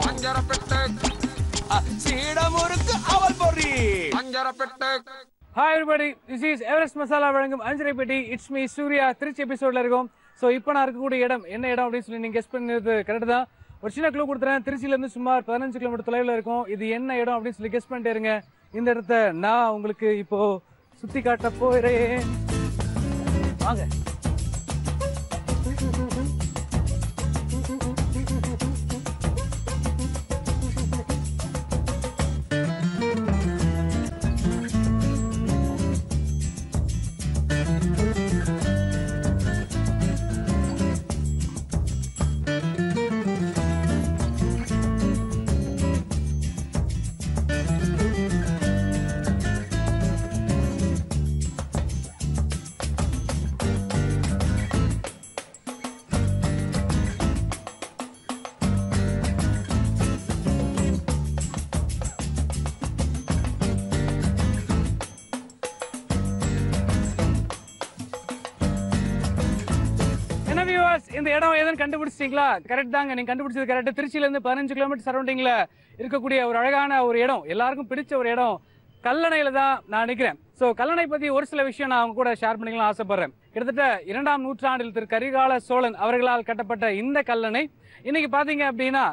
அஞ்சரப்பெட்டு சீடமுருக்கு அவல் பொறி அஞ்சரப்பெட்டு. Hi everybody, this is Everest Masala வழங்கும் அஞ்சரை பெட்டி. It's me Surya. திருச்சி எபிசோட்ல இருக்கோம். ஸோ இப்போ நான் இருக்கக்கூடிய இடம் என்ன இடம் அப்படின்னு சொல்லி நீங்கள் கெஸ் பண்ணது கரெக்ட் தான். ஒரு சின்ன க்ளூ கொடுத்துறேன். திருச்சியிலேருந்து சுமார் 15 கிலோமீட்டர் தொலைவில் இருக்கும். இது என்ன இடம் அப்படின்னு சொல்லி கெஸ் பண்ணிட்டே இருங்க. இந்த இடத்த நான் உங்களுக்கு இப்போ சுற்றி காட்ட போகிறேன். வாங்க. இந்த இடம் எதுன்னு கண்டுபிடிச்சிட்டீங்களா? கரெக்ட் தாங்க, நீங்க கண்டுபிடிச்சது கரெக்ட். திருச்சியில இருந்து 15 கிலோமீட்டர் சரௌண்டிங்ல இருக்கக்கூடிய ஒரு அழகான ஒரு இடம், எல்லாருக்கும் பிடிச்ச ஒரு இடம் கல்லணையில தான் நான் நினைக்கிறேன். ஸோ கல்லணை பத்தி ஒரு சில விஷயம் நான் அவங்க கூட ஷேர் பண்ணிக்கலாம் ஆசைப்படுறேன். கிட்டத்தட்ட 2ஆம் நூற்றாண்டில் திரு கரிகால சோழன் அவர்களால் கட்டப்பட்ட இந்த கல்லணை இன்னைக்கு பாத்தீங்க அப்படின்னா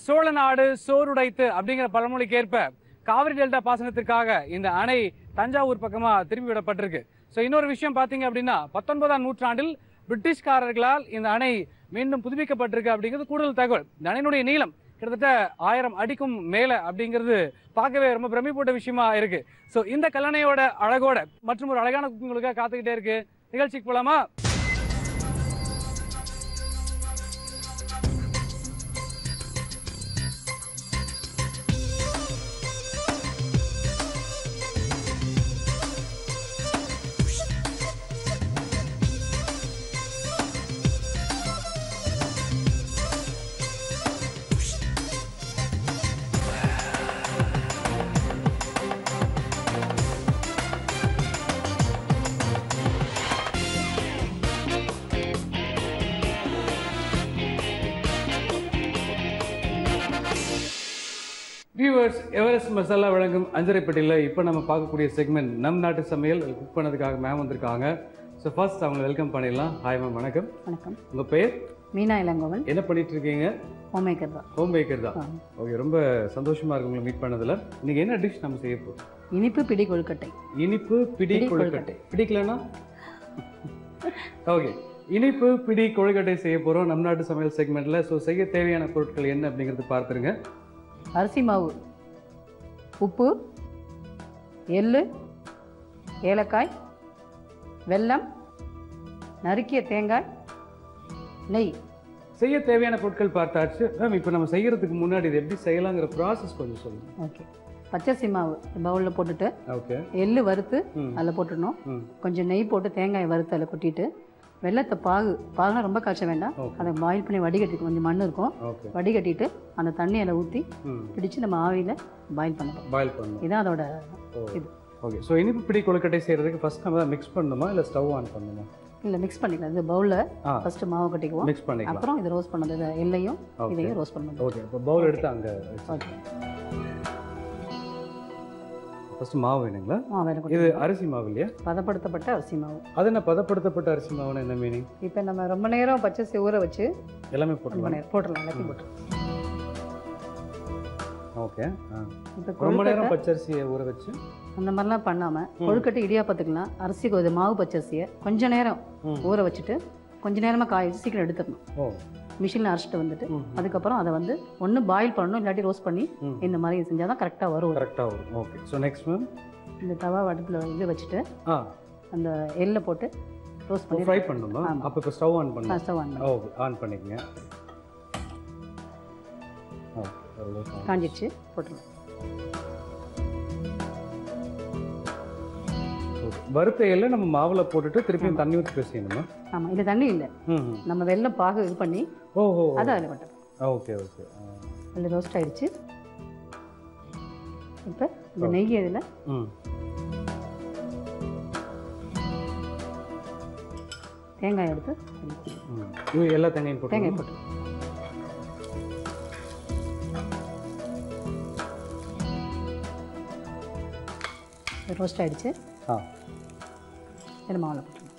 சோழ நாடு சோறுடைத்து அப்படிங்கிற பழமொழிக்கு ஏற்ப காவிரி டெல்டா பாசனத்திற்காக இந்த அணை தஞ்சாவூர் பக்கமா திரும்பி விடப்பட்டிருக்கு. ஸோ இன்னொரு விஷயம் பாத்தீங்க அப்படின்னா 19ஆம் நூற்றாண்டில் பிரிட்டிஷ்காரர்களால் இந்த அணை மீண்டும் புதுப்பிக்கப்பட்டிருக்கு அப்படிங்கிறது கூடுதல் தகவல். இந்த அணையினுடைய நீளம் கிட்டத்தட்ட 1000 அடிக்கும் மேல அப்படிங்கிறது பார்க்கவே ரொம்ப பிரமிப்பூட்ட விஷயமா இருக்கு. ஸோ இந்த கல்லணையோட அழகோட மற்றும் ஒரு அழகான குக்கிங்களுக்காக காத்துக்கிட்டே இருக்கு. நிகழ்ச்சிக்கு போலாமா? வியூவர்ஸ், எவரெஸ்ட் மசாலா வழங்கும் அஞ்சரை பெட்டியில் இப்போ நம்ம பார்க்கக்கூடிய செக்மெண்ட் நம் நாட்டு சமையல். குக் பண்ணதுக்காக மேம் வந்திருக்காங்க. ஸோ ஃபர்ஸ்ட் அவங்க வெல்கம் பண்ணிடலாம். ஹாய் மேம், வணக்கம். வணக்கம். உங்கள் பேர்? மீனா இளங்கோவன். என்ன பண்ணிட்டு இருக்கீங்க? ஹோம் மேக்கர் தான். ஹோம் மேக்கர் தான். ஓகே, ரொம்ப சந்தோஷமா இருக்கு உங்களை மீட் பண்ணதில். இன்னைக்கு என்ன டிஷ் நம்ம செய்ய போகிறோம்? இனிப்பு பிடி கொழுக்கட்டை. இனிப்பு பிடி கொழுக்கட்டை. பிடிக்கலன்னா ஓகே, இனிப்பு பிடி கொழுக்கட்டை செய்ய போகிறோம் நம் நாட்டு சமையல் செக்மெண்ட்டில். ஸோ செய்ய தேவையான பொருட்கள் என்ன அப்படிங்கிறது பார்த்துருங்க. அரிசி மாவு, உப்பு, எள்ளு, ஏலக்காய், வெல்லம், நறுக்கிய தேங்காய், நெய். செய்ய தேவையான பொருட்கள் பார்த்தாச்சு மேம். இப்போ நம்ம செய்யறதுக்கு முன்னாடி இது எப்படி செய்யலாங்கிற ப்ராசஸ் கொஞ்சம் சொல்லுங்க. ஓகே. பச்சரிசி மாவு பவுலில் போட்டுட்டு, ஓகே, எள்ளு வறுத்து அதில் போட்டுடணும். கொஞ்சம் நெய் போட்டு தேங்காயை வறுத்து அதில் கொட்டிட்டு, வெள்ளத்தை பாகுனா ரொம்ப காய்ச்ச வேண்டாம், அதை பாயில் பண்ணி வடிகட்டி, கொஞ்சம் மண் இருக்கும், வடிகட்டிட்டு அந்த தண்ணியில் ஊற்றி பிடிச்சி நம்ம ஆவியில் பாயில் பண்ணணும். இதுதான் அதோட இது. ஓகே. ஸோ இனிப்பு பிடி கொழுக்கட்டை செய்யறதுக்கு ஃபர்ஸ்ட் நம்ம மிக்ஸ் பண்ணணுமா இல்லை ஸ்டவ் ஆன் பண்ணணுமா? இல்லை, மிக்ஸ் பண்ணிக்கலாம். இது பவுலில் ஃபர்ஸ்ட் மாவு கட்டிக்குவோம், மிக்ஸ் பண்ணிக்கலாம். அப்புறம் இது ரோஸ்ட் பண்ணது எல்லையும் இதையும் ரோஸ்ட் பண்ணணும். ஓகே. இப்போ பவுல் எடுத்து அங்கே ஓகே. ஃபர்ஸ்ட் மாவு வேணுங்களா? இது அரிசி மாவு இல்லையா? பதப்படுத்தப்பட்ட அரிசி மாவு. அது என்ன பதப்படுத்தப்பட்ட அரிசி மாவுனா என்ன மீனிங்? இப்போ நம்ம ரொம்ப நேரம் பச்சரிசி ஊற வச்சு எல்லாமே போட்டுடலாம், எல்லாத்தையும் போட்டுருலாம். ஓகே. இப்போ ரொம்ப நேரம் பச்சரிசியை ஊற வச்சு அந்த மாதிரிலாம் பண்ணாமல் கொழுக்கட்டை இடியாப்பத்துக்கலாம் அரிசி மாவு பச்சரிசியை கொஞ்ச நேரம் ஊற வச்சுட்டு கொஞ்ச நேரமாக காய வச்சு சீக்கிரம் எடுத்துடணும். மிஷினில் அரைச்சிட்டு வந்துட்டு அதுக்கப்புறம் அதை வந்து ஒன்று பாயில் பண்ணணும், இல்லாட்டி ரோஸ்ட் பண்ணி இந்த மாதிரி செஞ்சால் தான் கரெக்டாக வரும். ஓகே. ஸோ நெக்ஸ்ட் மேம், இந்த தவா அடுப்பில் இது வச்சுட்டு அந்த எள்ளை போட்டு ரோஸ்ட் பண்ணி ஃப்ரை பண்ணணுமா? அப்போ இப்போ ஸ்டவ் ஆன் பண்ணணும். ஸ்டவ் ஆன் ஓகே, ஆன் பண்ணிக்கங்க. காஞ்சிடுச்சு, போட்டுருங்க. வறுத்த எல்லை நம்ம மாவில் போட்டுட்டு திருப்பியும் தண்ணி ஊற்றி பேசியணுமா? ஆமாம், இது தண்ணி இல்லை, நம்ம வெல்லம் பாகு இது பண்ணி அதை அதில் போட்டோம். Okay okay. அதில் ரோஸ்ட் ஆயிடுச்சு. இப்போ இந்த நெய் இதில் தேங்காய் எடுத்து எல்லா தேங்காயும் போட்டு தேங்காய் போட்டு ரோஸ்ட் ஆகிடுச்சு. இது மாவில் போட்டுருங்க.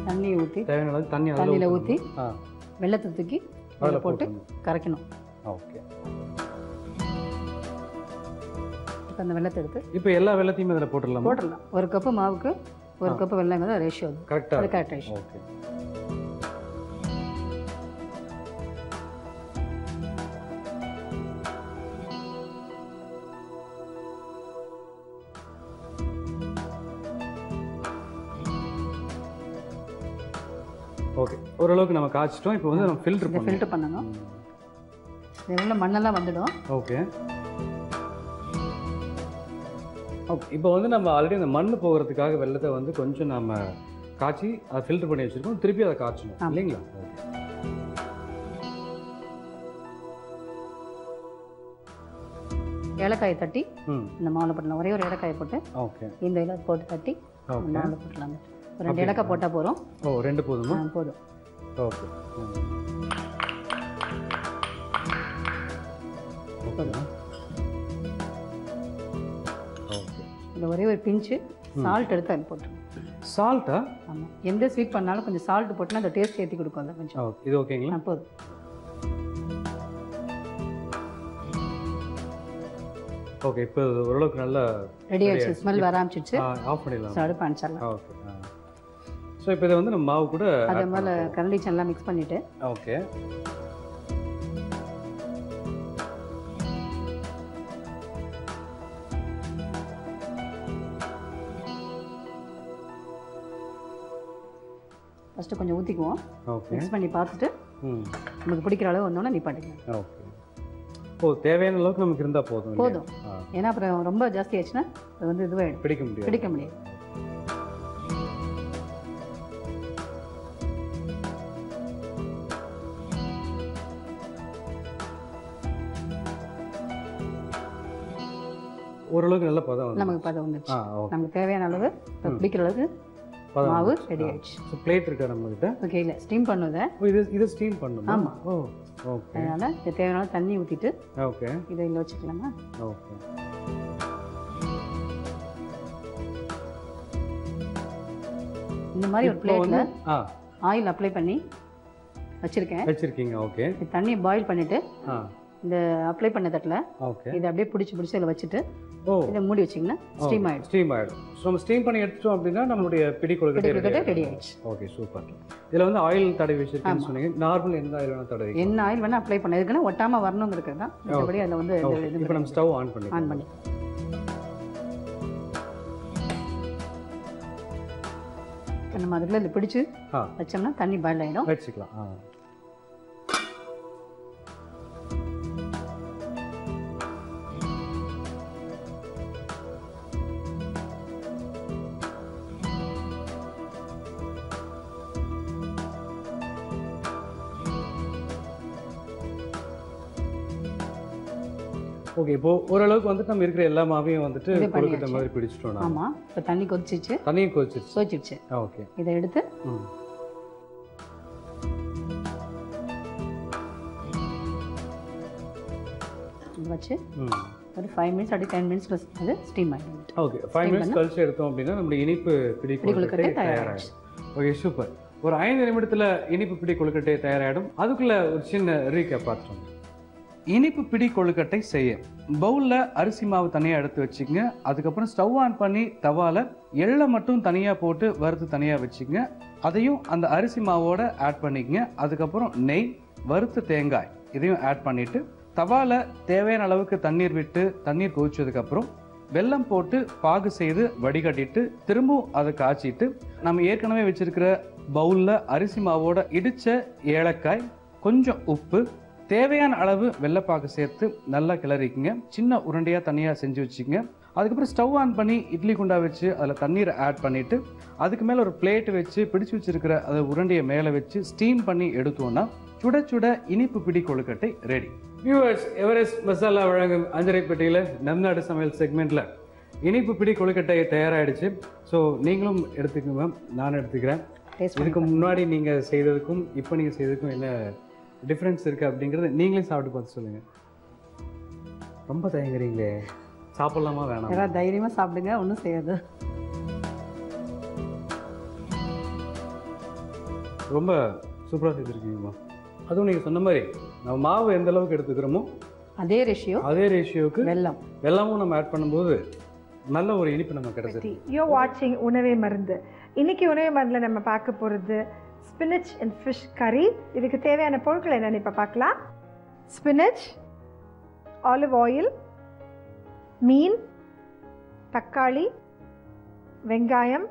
தண்ணியை ஊற்றி தண்ணியில் ஊற்றி வெள்ளத்தை தூக்கி அதில் போட்டு கரைக்கணும். ஓகே. இப்போ அந்த வெள்ளத்தை எடுத்து இப்போ எல்லா வெள்ளத்தையும் இதில் போட்டுடலாம். ஒரு கப்பு மாவுக்கு ஒரு கப்பு வெள்ளங்கிறது ரேஷியோ கரெக்டாக. Correct ratio. ஓகே. ஓகே, ஓரளவுக்கு நம்ம காய்ச்சிட்டோம். இப்போ வந்து நம்ம ஃபில்டர் பண்ணணும். இது உள்ள மண்ணெல்லாம் வந்துடும். ஓகே. ஓகே, இப்போ வந்து நம்ம ஆல்ரெடி அந்த மண் போகிறதுக்காக வெள்ளத்தை வந்து கொஞ்சம் நம்ம காய்ச்சி அதை ஃபில்டர் பண்ணி வச்சுருக்கோம். திருப்பி அதை காய்ச்சணும் இல்லைங்களா? ஏலக்காயை தட்டி இந்த மாவில் போட்டலாம். ஒரே ஒரு ஏலக்காயை போட்டு ஓகே இந்த இலை போட்டு தட்டி மாவில் போட்டலாம். ஒரு 2 ஏலக்காய் போட்டால் போதும். 2 போதுமா? போதும். ஓகே. இதில் ஒரே ஒரு பிஞ்சு சால்ட் எடுத்து அதில் போட்டுருங்க. சால்ட்டா? ஆமாம், எந்த ஸ்வீட் பண்ணாலும் கொஞ்சம் சால்ட் போட்டுனா அந்த டேஸ்ட் ஏற்றி கொடுக்கும். அதில் கொஞ்சம் இது ஓகேங்களா? போதும். ஓகே, இப்போ ஓரளவுக்கு நல்லா ரெடி ஆயிடுச்சு. ஸ்மெல் வர ஆரம்பிச்சிடுச்சு. ஆஃப் பண்ணிடலாம். அடுப்பு அணைச்சிடலாம். ஓகே. ஸோ இப்போ இதை வந்து நம்ம மாவு கூட அதே மேலே கரண்டி எல்லாம் மிக்ஸ் பண்ணிவிட்டு ஓகே ஃபஸ்ட்டு கொஞ்சம் ஊற்றிக்குவோம். ஓகே. மிக்ஸ் பண்ணி பார்த்துட்டு நமக்கு பிடிக்கிற அளவு வந்தோன்னா நிப்பாட்டிக்கலாம். ஓகே. தேவையான அளவுக்கு நமக்கு இருந்தால் போதும். ஏன்னா அப்புறம் ரொம்ப ஜாஸ்தி ஆச்சுன்னா அது வந்து இதுவே பிடிக்க முடியாது. ஓரளவுக்கு நல்ல பதம் நமக்கு பதம் வந்துச்சு. நமக்கு தேவையான அளவு பிடிக்கிற அளவுக்கு மாவு ரெடி ஆயிடுச்சு. பிளேட் இருக்கா நம்மகிட்ட? ஓகே, இல்லை ஸ்டீம் பண்ணுவதை இது ஸ்டீம் பண்ணணும். ஆமாம். ஓகே. அதனால இது தேவையான தண்ணி ஊற்றிட்டு ஓகே இதை இதில் வச்சுக்கலாமா? ஓகே. இந்த மாதிரி ஒரு பிளேட்டில் ஆயில் அப்ளை பண்ணி வச்சுருக்கீங்க. ஓகே. தண்ணியை பாயில் பண்ணிவிட்டு இந்த அப்ளை பண்ண தட்டில் இதை அப்படியே பிடிச்சி இதில் வச்சுட்டு இதை மூடி வச்சிங்கன்னா ஸ்டீம் ஆகிடும். ஸோ நம்ம ஸ்டீம் பண்ணி எடுத்துட்டோம் அப்படின்னா நம்மளுடைய பிடி கொழுக்கட்டை ரெடி ஆயிடுச்சு. Okay, super. இதில் வந்து ஆயில் தடவி வச்சிருக்கேன்னு சொன்னீங்க. நார்மல் எந்த ஆயில் வேணால் தடவி? என்ன ஆயில் வேணால் அப்ளை பண்ண இருக்குன்னா ஒட்டாமல் வரணுங்கிறது தான். மற்றபடி அதில் வந்து இப்போ நம்ம ஸ்டவ் ஆன் பண்ணி நம்ம அதுக்குள்ள இதில் பிடிச்சி வச்சோம்னா தண்ணி பாயில் ஆகிடும். வச்சுக்கலாம். ஓகே, இப்போ ஓரளவுக்கு வந்துட்டு நம்ம இருக்கிற எல்லா மாவையும் வந்துட்டு கொழுக்கட்டை மாதிரி பிடிச்சிட்டோம். ஆமாம், இப்போ தண்ணி கொதிச்சிச்சு. ஓகே, இதை எடுத்து வச்சு ஒரு 5 மினிட்ஸ் அப்படி 10 மினிட்ஸ் ப்ளஸ் அது ஸ்டீம் ஆகிடும். ஓகே, 5 மினிட்ஸ் கழிச்சு எடுத்தோம் அப்படின்னா நம்ம இனிப்பு பிடி கொழுக்கட்டை தயாராகிடும். Okay, super. ஒரு 5 நிமிடத்தில் இனிப்பு பிடி கொழுக்கட்டை தயாராகிடும். அதுக்குள்ள ஒரு சின்ன ரீகேப் பார்த்தோம். இனிப்பு பிடி கொழுக்கட்டை செய்ய பவுலில் அரிசி மாவு தனியாக எடுத்து வச்சுக்கங்க. அதுக்கப்புறம் ஸ்டவ் ஆன் பண்ணி தவாவில் எள்ளை மட்டும் தனியாக போட்டு வறுத்து தனியாக வச்சுக்கங்க. அதையும் அந்த அரிசி மாவோட ஆட் பண்ணிக்கங்க. அதுக்கப்புறம் நெய், வறுத்த தேங்காய் இதையும் ஆட் பண்ணிவிட்டு தவாவில் தேவையான அளவுக்கு தண்ணீர் விட்டு தண்ணீர் கொதிச்சதுக்கப்புறம் வெல்லம் போட்டு பாகு செய்து வடிகட்டிட்டு திரும்பவும் அதை காய்ச்சிட்டு நம்ம ஏற்கனவே வச்சிருக்கிற பவுலில் அரிசி மாவோட இடித்த ஏலக்காய், கொஞ்சம் உப்பு, தேவையான அளவு வெள்ளைப்பாகு சேர்த்து நல்லா கிளறிக்குங்க. சின்ன உருண்டையாக தனியாக செஞ்சு வச்சுக்கோங்க. அதுக்கப்புறம் ஸ்டவ் ஆன் பண்ணி இட்லி குண்டா வச்சு அதில் தண்ணீரை ஆட் பண்ணிவிட்டு அதுக்கு மேலே ஒரு பிளேட் வச்சு பிடிச்சி வச்சுருக்கிற அதை உருண்டையை மேலே வச்சு ஸ்டீம் பண்ணி எடுத்தோன்னா சுட சுட இனிப்பு பிடி கொழுக்கட்டை ரெடி. வியூவர்ஸ், எவரெஸ்ட் மசாலா வழங்கும் அஞ்சரைப்பட்டியில் நம் நாடு சமையல் செக்மெண்ட்டில் இனிப்பு பிடி கொழுக்கட்டை தயாராகிடுச்சு. ஸோ நீங்களும் எடுத்துக்கோங்க மேம், நானும் எடுத்துக்கிறேன். இதுக்கு முன்னாடி நீங்கள் செய்ததுக்கும் இப்போ நீங்கள் செய்ததுக்கும் என்ன டிஃப்ரென்ஸ் இருக்குது அப்படிங்கிறத நீங்களே சாப்பிட்டு பார்த்து சொல்லுங்கள். ரொம்ப தயங்குறீங்களே, சாப்பிடலாமா வேணாம்? ஏதாவது தைரியமாக சாப்பிடுங்க, ஒன்றும் செய்யாது. ரொம்ப சூப்பராக செஞ்சுருக்கீங்கம்மா. அதுவும் நீங்கள் சொன்ன மாதிரி நம்ம மாவு எந்த அளவுக்கு எடுத்துக்கிறோமோ அதே ரேஷியோவுக்கு வெல்லமும் நம்ம ஆட் பண்ணும்போது நல்ல ஒரு இனிப்பு நம்ம கிடைச்சிருக்கு. யூ வாட்சிங் உணவே மருந்து. இன்னைக்கு உணவே மருந்தில் நம்ம பார்க்க போகிறது ஸ்பினச் அண்ட் ஃபிஷ் கறி. இதுக்கு தேவையான பொருட்கள் என்னென்னு இப்போ பார்க்கலாம். ஸ்பினச், ஆலிவ் ஆயில், மீன், தக்காளி, வெங்காயம்,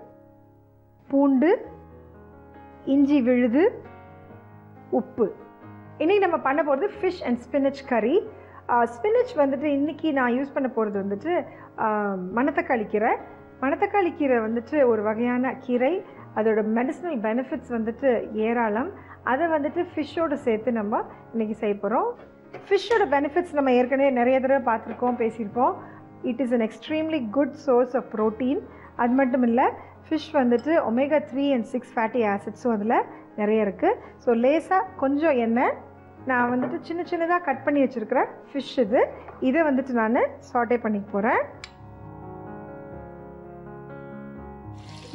பூண்டு, இஞ்சி விழுது, உப்பு. இன்றைக்கி நம்ம பண்ண போகிறது ஃபிஷ் அண்ட் ஸ்பினச் கறி. ஸ்பினச் வந்துட்டு இன்றைக்கி நான் யூஸ் பண்ண போகிறது வந்துட்டு மணத்தக்காளி கீரை. மணத்தக்காளி கீரை வந்துட்டு ஒரு வகையான கீரை. அதோட மெடிசினல் பெனிஃபிட்ஸ் வந்துட்டு ஏராளம். அதை வந்துட்டு ஃபிஷ்ஷோடு சேர்த்து நம்ம இன்றைக்கி செய்ய போகிறோம். ஃபிஷ்ஷோட பெனிஃபிட்ஸ் நம்ம ஏற்கனவே நிறைய தடவை பார்த்துருக்கோம், பேசியிருக்கோம். It is an extremely good source of protein. அது மட்டும் இல்லை, ஃபிஷ் வந்துட்டு ஒமேகா 3 and 6 ஃபேட்டி ஆசிட்ஸும் அதில் நிறைய இருக்குது. ஸோ லேசாக கொஞ்சம் எண்ணெய், நான் வந்துட்டு சின்ன சின்னதாக கட் பண்ணி வச்சுருக்கிறேன் ஃபிஷ் இதை வந்துட்டு நான் சாட்டே பண்ணிக்க போகிறேன்.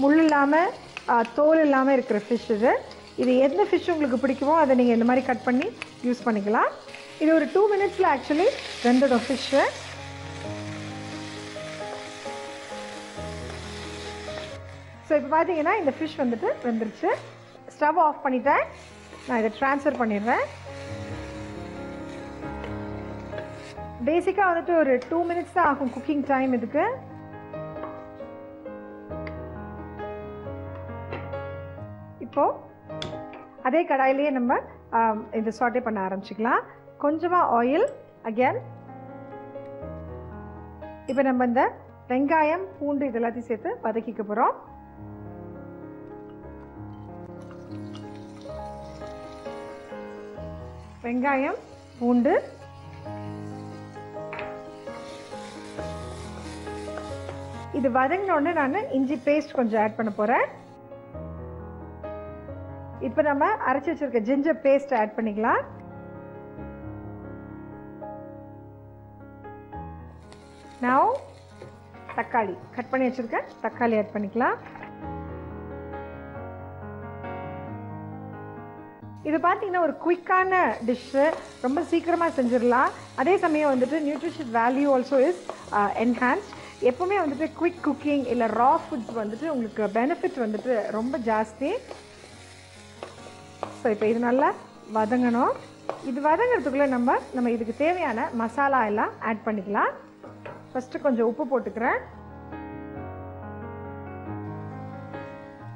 முள் இல்லாமல் தோல் இல்லாமல் இருக்கிற ஃபிஷ் இது எந்த ஃபிஷ் உங்களுக்கு பிடிக்குமோ அதை நீங்கள் இந்த மாதிரி கட் பண்ணி யூஸ் பண்ணிக்கலாம். இது ஒரு 2 minutes ஆக்சுவலி வெந்துடும் ஃபிஷ்ஷு. ஸோ இப்போ பார்த்தீங்கன்னா இந்த ஃபிஷ் வந்துட்டு வெந்துருச்சு. ஸ்டவ் ஆஃப் பண்ணிட்டேன். நான் இதை ட்ரான்ஸ்ஃபர் பண்ணிடுறேன். பேசிக்காக வந்துட்டு ஒரு 2 minutes தான் ஆகும் குக்கிங் டைம் இதுக்கு. இப்போது அதே கடாயிலேயே நம்ம இந்த சாட்டே பண்ண ஆரம்பிச்சிக்கலாம். கொஞ்சமாக ஆயில் அகேன். இப்போ நம்ம இந்த வெங்காயம், பூண்டு இது எல்லாத்தையும் சேர்த்து வதக்கிக்க போகிறோம். வெங்காயம், பூண்டு, இது வதங்கினோடனே நான் இஞ்சி பேஸ்ட் கொஞ்சம் ஆட் பண்ண போகிறேன். இப்போ நம்ம அரைச்சி வச்சிருக்க ஜிஞ்சர் பேஸ்ட் ஆட் பண்ணிக்கலாம். நான் தக்காளி கட் பண்ணி வச்சிருக்கேன், தக்காளி ஆட் பண்ணிக்கலாம். இது பார்த்தீங்கன்னா ஒரு குயிக்கான டிஷ்ஷு, ரொம்ப சீக்கிரமாக செஞ்சிடலாம். அதே சமயம் வந்துட்டு nutrition value also is enhanced. எப்போவுமே வந்துட்டு குயிக் குக்கிங் இல்லை ரா ஃபுட்ஸ் வந்துட்டு உங்களுக்கு பெனிஃபிட் வந்துட்டு ரொம்ப ஜாஸ்தி. ஸோ இப்போ இது நல்லா வதங்கணும். இது வதங்கிறதுக்குள்ளே நம்ம இதுக்கு தேவையான மசாலா எல்லாம் ஆட் பண்ணிக்கலாம். ஃபஸ்ட்டு கொஞ்சம் உப்பு போட்டுக்கிறேன்.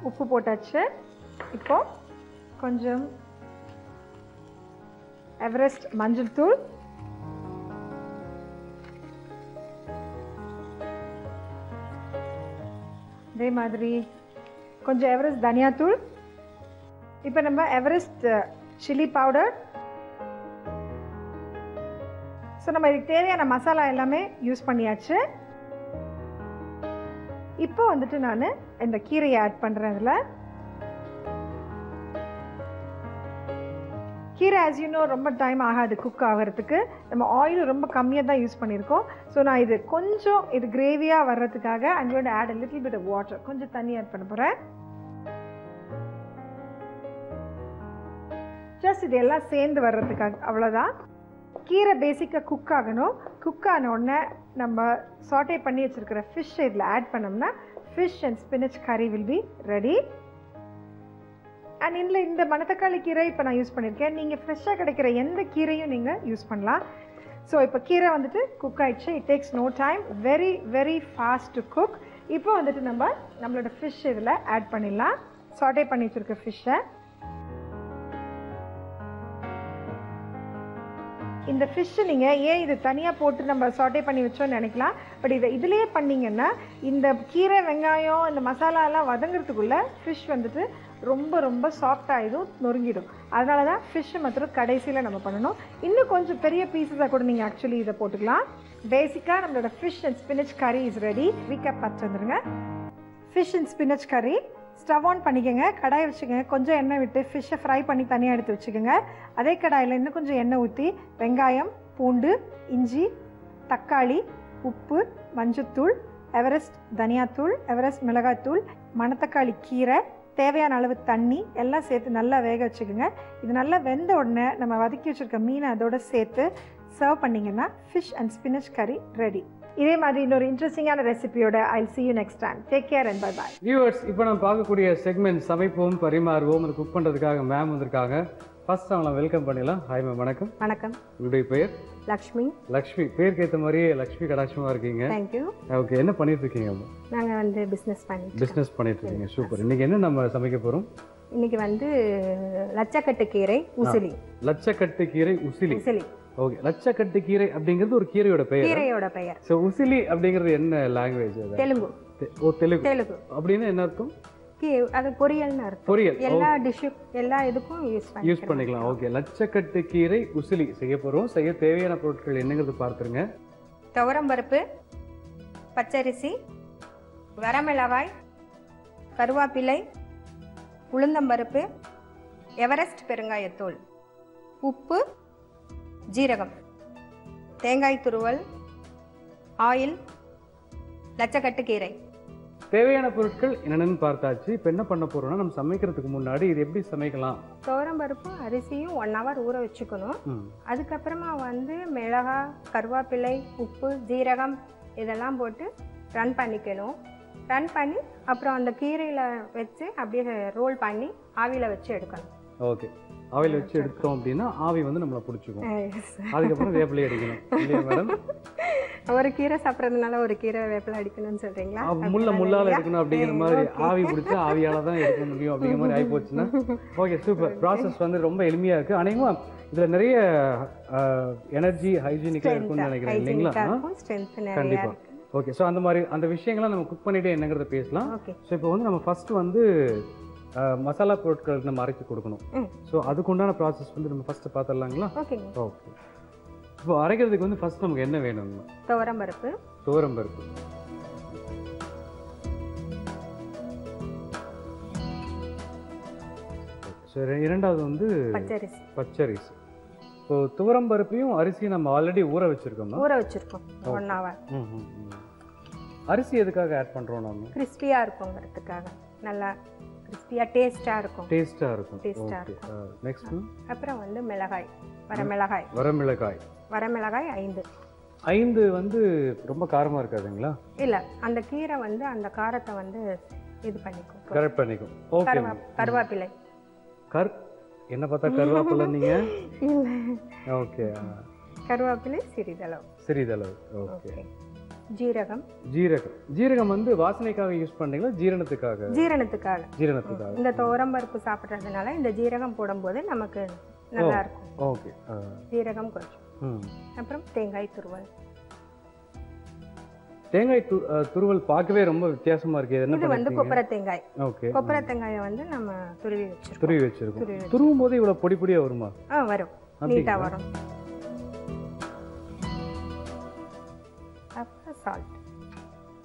உப்பு போட்டாச்சு. இப்போது கொஞ்சம் எவரெஸ்ட் மஞ்சள் தூள், அதே மாதிரி கொஞ்சம் எவரெஸ்ட் தனியாத்தூள். இப்போ நம்ம எவரெஸ்ட் சில்லி பவுடர். ஸோ நம்ம இதுக்கு தேவையான மசாலா எல்லாமே யூஸ் பண்ணியாச்சு. இப்போ வந்துட்டு நான் இந்த கீரையை ஆட் பண்ணுறேன். இதில் கீரை ஆஸ் யூ நோ ரொம்ப டைம் ஆகாது குக் ஆகிறதுக்கு. நம்ம ஆயில் ரொம்ப கம்மியாக தான் யூஸ் பண்ணியிருக்கோம். ஸோ நான் இது கொஞ்சம் இது கிரேவியாக வர்றதுக்காக I'm going to add a little bit of water, கொஞ்சம் தண்ணி ஆட் பண்ண போகிறேன். ஜஸ்ட் இது எல்லாம் சேர்ந்து வர்றதுக்காக, அவ்வளோதான். கீரை பேசிக்காக குக் ஆகணும். குக் ஆன உடனே நம்ம சாட்டே பண்ணி வச்சுருக்கிற ஃபிஷ் இதில் ஆட் பண்ணோம்னா ஃபிஷ் அண்ட் ஸ்பினச் கறி வில் பி ரெடி. அண்ட் இதில் இந்த மணத்தக்காளி கீரை இப்போ நான் யூஸ் பண்ணியிருக்கேன். நீங்கள் ஃப்ரெஷ்ஷாக கிடைக்கிற எந்த கீரையும் நீங்கள் யூஸ் பண்ணலாம். ஸோ இப்போ கீரை வந்துட்டு குக் ஆகிடுச்சு. It takes no time, very very fast to cook. இப்போ வந்துட்டு நம்மளோட ஃபிஷ் இதில் ஆட் பண்ணிடலாம். சாட்டே பண்ணி வச்சுருக்க ஃபிஷ்ஷை இந்த ஃபிஷ்ஷு நீங்கள் ஏன் இது தனியாக போட்டு நம்ம சாட்டே பண்ணி வச்சோன்னு நினைக்கலாம். பட் இதை இதிலேயே பண்ணிங்கன்னா இந்த கீரை, வெங்காயம், இந்த மசாலாலாம் வதங்கிறதுக்குள்ளே ஃபிஷ் வந்துட்டு ரொம்ப ரொம்ப சாஃப்டாகிடும், நொறுங்கிடும். அதனால தான் ஃபிஷ்ஷு மாத்திரம் கடைசியில் நம்ம பண்ணணும். இன்னும் கொஞ்சம் பெரிய பீஸஸாக கூட நீங்கள் ஆக்சுவலி இதை போட்டுக்கலாம். பேசிக்காக நம்மளோட ஃபிஷ் அண்ட் ஸ்பினச் கறி இஸ் ரெடி. ரீகேப் பார்த்து வந்துடுங்க. ஃபிஷ் அண்ட் ஸ்பினச் கறி ஸ்டவ் ஆன் பண்ணிக்கோங்க. கடாயை வச்சுக்கோங்க. கொஞ்சம் எண்ணெய் விட்டு ஃபிஷ்ஷை ஃப்ரை பண்ணி தனியாக எடுத்து வச்சுக்கோங்க. அதே கடாயில் இன்னும் கொஞ்சம் எண்ணெய் ஊற்றி வெங்காயம், பூண்டு, இஞ்சி, தக்காளி, உப்பு, மஞ்சத்தூள், எவரெஸ்ட் தனியாத்தூள், எவரெஸ்ட் மிளகாய்த்தூள், மணத்தக்காளி கீரை, தேவையான அளவு தண்ணி எல்லாம் சேர்த்து நல்லா வேக வச்சுக்கோங்க. இது நல்லா வெந்த உடனே நம்ம வதக்கி வச்சுருக்க மீனை அதோட சேர்த்து சர்வ் பண்ணிங்கன்னா ஃபிஷ் அண்ட் ஸ்பினச் கறி ரெடி. இதே மாதிரி இன்னொரு இன்ட்ரெஸ்டிங்கான ரெசிபியோட I'll see you next time. Take care and bye bye. Viewers, இப்போ நம்ம பார்க்கக்கூடிய செக்மெண்ட் சமைப்போம் பரிமாறுவோம் அது குக் பண்ணுறதுக்காக மேம் வந்திருக்காங்க. ஃபர்ஸ்ட் அவங்கள வெல்கம் பண்ணிடலாம். ஹாய் மேம், வணக்கம். வணக்கம். உங்களுடைய பெயர்? லக்ஷ்மி. லக்ஷ்மி, பேருக்கு ஏற்ற மாதிரியே லக்ஷ்மி கடாட்சமாக இருக்கீங்க. தேங்க்யூ. ஓகே, என்ன பண்ணிட்டு இருக்கீங்க? நாங்கள் வந்து பிஸ்னஸ் பண்ணிட்டு இருக்கீங்க. சூப்பர். இன்னைக்கு என்ன நம்ம சமைக்க போகிறோம்? இன்னைக்கு வந்து லட்சக்கட்டு கீரை உசிலி. லட்சக்கட்டு கீரை உசிலி. உசிலி. ஓகே, லட்சக்கட்டு கீரை அப்படிங்கிறது ஒரு கீரையோட பெயர். கீரையோட பெயர். ஸோ உசிலி அப்படிங்கிறது என்ன லாங்குவேஜ்? தெலுங்கு. தெலுங்கு. தெலுங்கு அப்படின்னு என்ன அர்த்தம்? அது பொரியல்னு அர்த்தம். பொரியல். எல்லா டிஷ்ஷும் எல்லா இதுக்கும் யூஸ் பண்ணிக்கலாம். ஓகே, லட்சக்கட்டு கீரை உசிலி செய்ய போகிறோம். செய்ய தேவையான பொருட்கள் என்னங்கிறது பார்த்துருங்க. துவரம்பருப்பு, பச்சரிசி, வரமிளகாய், கருவேப்பிலை, உளுந்தம்பருப்பு, எவரெஸ்ட் பெருங்காயத்தூள், உப்பு, ஜீரகம், தேங்காய் துருவல், ஆயில், லட்சக்கட்டு கீரை. தேவையான பொருட்கள் என்னென்னு பார்த்தாச்சு. இப்போ என்ன பண்ண போறோம்னா, நம்ம சமைக்கிறதுக்கு முன்னாடி இது எப்படி சமைக்கலாம்? துவரம்பருப்பும் அரிசியும் 1 hour ஊற வச்சுக்கணும். அதுக்கப்புறமா வந்து மிளகாய், கருவேப்பிலை, உப்பு, ஜீரகம் இதெல்லாம் போட்டு ரன் பண்ணிக்கணும். ரன் பண்ணி அப்புறம் அந்த கீரையில் வச்சு அப்படியே ரோல் பண்ணி ஆவியில் வச்சு எடுக்கணும். ஓகே, ஆவியில் வச்சு எடுத்தோம் அப்படின்னா ஆவி வந்து நம்மளை பிடிச்சிக்கும். அதுக்கப்புறம் வேப்பிலை அடிக்கணும் இல்லையா மேடம்? ஒரு கீரை சாப்பிட்றதுனால ஒரு கீரை வேப்பிலை அடிக்கணும்னு சொல்கிறீங்களா? முள்ளால் எடுக்கணும் அப்படிங்கிற மாதிரி ஆவி பிடிச்சா ஆவியால் தான் எடுக்க முடியும் அப்படிங்கிற மாதிரி ஆகி போச்சுன்னா ஓகே, சூப்பர். ப்ராசஸ் வந்து ரொம்ப எளிமையாக இருக்குது. அநேகமாக இதில் நிறைய எனர்ஜி ஹைஜீனிக்காக இருக்கும்னு நினைக்கிறேன் இல்லைங்களா? கண்டிப்பாக. ஓகே, ஸோ அந்த மாதிரி அந்த விஷயங்கள்லாம் நம்ம குக் பண்ணிவிட்டு என்னங்கிறத பேசலாம். ஸோ இப்போ வந்து நம்ம ஃபஸ்ட்டு வந்து மசாலா பொருட்களுக்கு நம்ம அரைச்சி கொடுக்கணும். ஸோ அதுக்குண்டான ப்ராசஸ் வந்து நம்ம ஃபஸ்ட்டு பார்த்துடலாங்களா? ஓகே. இப்போ அரைக்கிறதுக்கு வந்து ஃபஸ்ட் நமக்கு என்ன வேணுங்க? துவரம்பருப்பு. ஸோ இரண்டாவது வந்து பச்சரிசி. இப்போ துவரம்பருப்பையும் அரிசியும் நம்ம ஆல்ரெடி ஊற வச்சிருக்கோம். 1 hour. அரிசி எதுக்காக ஆட் பண்ணுறோம்? நம்ம கிறிஸ்பியாக இருக்குங்கிறதுக்காக. நல்லா கிறிஸ்பியாக டேஸ்ட்டாக இருக்கும். நெக்ஸ்ட் அப்புறம் வந்து மிளகாய், வரமிளகாய் 5 வந்து ரொம்ப காரமாக இருக்காதுங்களா? இல்லை, அந்த கீரை வந்து அந்த காரத்தை வந்து இது பண்ணிக்கும், கரெக்ட் பண்ணிக்கும். ஓகே. கருவேப்பிலை. என்ன பார்த்தா கருவேப்பிலை நீங்க? ஓகே, கருவேப்பிலை சிறிதளவு. ஓகே. ஜீரகம் வந்து வாசனைக்காக யூஸ் பண்ணீங்களா ஜீரணத்துக்காக? ஜீரணத்துக்காக. இந்த துவரம்பருப்பு சாப்பிட்றதுனால இந்த ஜீரகம் போடும்போது நமக்கு நல்லா இருக்கும். ஓகே, ஜீரகம் கொஞ்சம். அப்புறம் தேங்காய் துருவல் பார்க்கவே ரொம்ப வித்தியாசமா இருக்கு. இது வந்து கொப்பரை தேங்காய். ஓகே, கொப்பரை தேங்காயை வந்து நம்ம துருவி வச்சிருக்கோம். துருவும் போது இவ்வளவு பொடி பொடியா வருமா? வரும், நீட்டா வரும். அப்புறம் சால்ட்.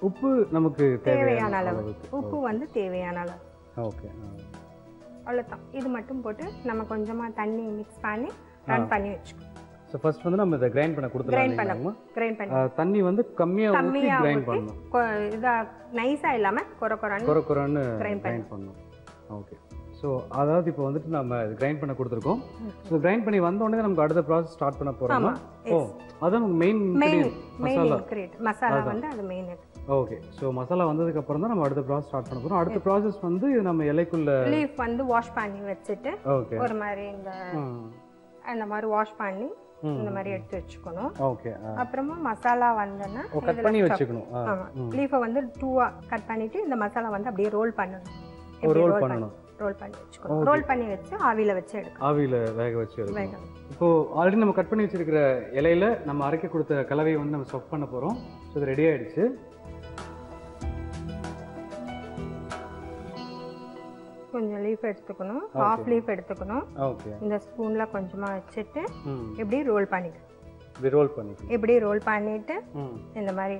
உப்பு நமக்கு தேவையான அளவு. உப்பு வந்து தேவையான அளவு. ஓகே, அவ்வளோதான். இது மட்டும் போட்டு நம்ம கொஞ்சமாக தண்ணி மிக்ஸ் பண்ணி ரன் பண்ணி வச்சுக்கோம். ஸோ ஃபர்ஸ்ட் வந்து நம்ம இதை கிரைண்ட் பண்ண கொடுத்துருவோம். கிரைண்ட் பண்ணி தண்ணி வந்து கம்மியாக ஊற்றி கிரைண்ட் பண்ணணும். இதாக நைஸாக இல்லாமல் கொரன்னு கிரைண்ட் பண்ணணும். ஓகே, ஸோ அதாவது இப்போ வந்துட்டு நம்ம கிரைண்ட் பண்ண கொடுத்துருக்கோம். ஸோ கிரைண்ட் பண்ணி வந்தோடனே நமக்கு அடுத்த ப்ராசஸ் ஸ்டார்ட் பண்ண போகிறோமா? அதான் நமக்கு மெயின் மசாலா வந்து அது மெயின். ஓகே, ஸோ மசாலா வந்ததுக்கு அப்புறம் தான் நம்ம அடுத்த ப்ராசஸ் ஸ்டார்ட் பண்ண போகிறோம். அடுத்த ப்ராசஸ் வந்து நம்ம இலைக்குள்ள லீஃப் வந்து வாஷ் பண்ணி வச்சுட்டு ஒரு மாதிரி அந்த மாதிரி வாஷ் பண்ணி இந்த மாதிரி எடுத்து வச்சுக்கணும். ஓகே, அப்புறமா மசாலா வந்தனா கட் பண்ணி வச்சுக்கணும். ஆமா, லீஃபை வந்து 2ஆ கட் பண்ணிட்டு இந்த மசாலா வந்து அப்படியே ரோல் பண்ணணும். ரோல் பண்ணணும். ரோல் பண்ணி வச்சுக்கணும். ரோல் பண்ணி வச்சு ஆவியில வச்சு எடுக்கணும். ஆவியில வேக வச்சு எடுக்கணும். இப்போ ஆல்ரெடி நம்ம கட் பண்ணி வச்சிருக்கிற இலையில நம்ம அரைக்க கொடுத்த கலவையை வந்து நம்ம ஸ்டஃப் பண்ண போறோம். ஸோ இது ரெடி ஆயிடுச்சு. கொஞ்சம் லீஃப் எடுத்துக்கணும், ஹாஃப் லீஃப் எடுத்துக்கணும். ஓகே, இந்த ஸ்பூன்ல கொஞ்சமா வச்சுட்டு இப்படி ரோல் பண்ணிக்கணும். இப்படி ரோல் பண்ணிட்டு இந்த மாதிரி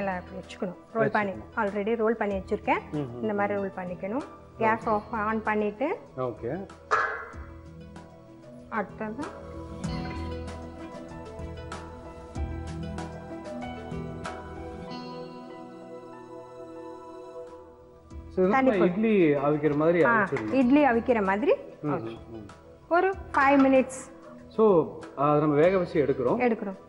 எல்லாம் இப்படி வச்சுக்கணும். ரோல் பண்ணி ஆல்ரெடி ரோல் பண்ணி வச்சிருக்கேன். இந்த மாதிரி ரோல் பண்ணிக்கணும். கேஸ் ஆன் பண்ணிட்டு ஓகே, அடுத்தது இட்லி அவிக்கிற மாதிரி இட்லி அவிக்கிற மாதிரி ஒரு 5 மினிட்ஸ். ஸோ அதை நம்ம வேக வச்சு எடுக்கிறோம்.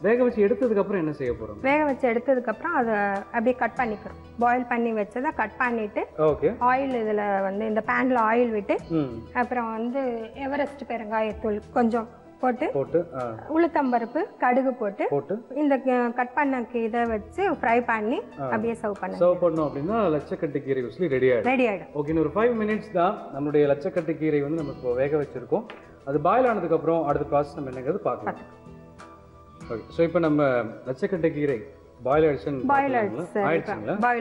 வேக வச்சு எடுத்ததுக்கு அப்புறம் என்ன செய்ய போறோம்? வேக வச்சு எடுத்ததுக்கு அப்புறம் அதை அப்படியே கட் பண்ணிக்கிறோம். பாயில் பண்ணி வச்சதை கட் பண்ணிட்டு ஆயில் இதில் வந்து இந்த பேன்ல ஆயில் விட்டு அப்புறம் வந்து எவரெஸ்ட் பெருங்காயத்தூள் கொஞ்சம் போட்டு உளுத்தம்பருப்பு கடுகு போட்டு இந்த கட் பண்ண இதை வச்சு ஃப்ரை பண்ணி அப்படியே சர்வ் பண்ணோம் அப்படின்னா லட்சக்கட்டு கீரை உசிலி ரெடி ஆயிடும். ஓகே, ஒரு 5 மினிட்ஸ் தான் நம்மளுடைய லட்சக்கட்டு கீரை வந்து நம்ம இப்போ வேக வச்சிருக்கோம். அது பாயில் ஆனதுக்கு அப்புறம் அடுத்த ப்ராசஸ் நம்ம என்னங்கிறது பார்க்கலாம். ஓகே, ஸோ இப்போ நம்ம லட்சக்கட்டு கீரை பாயில்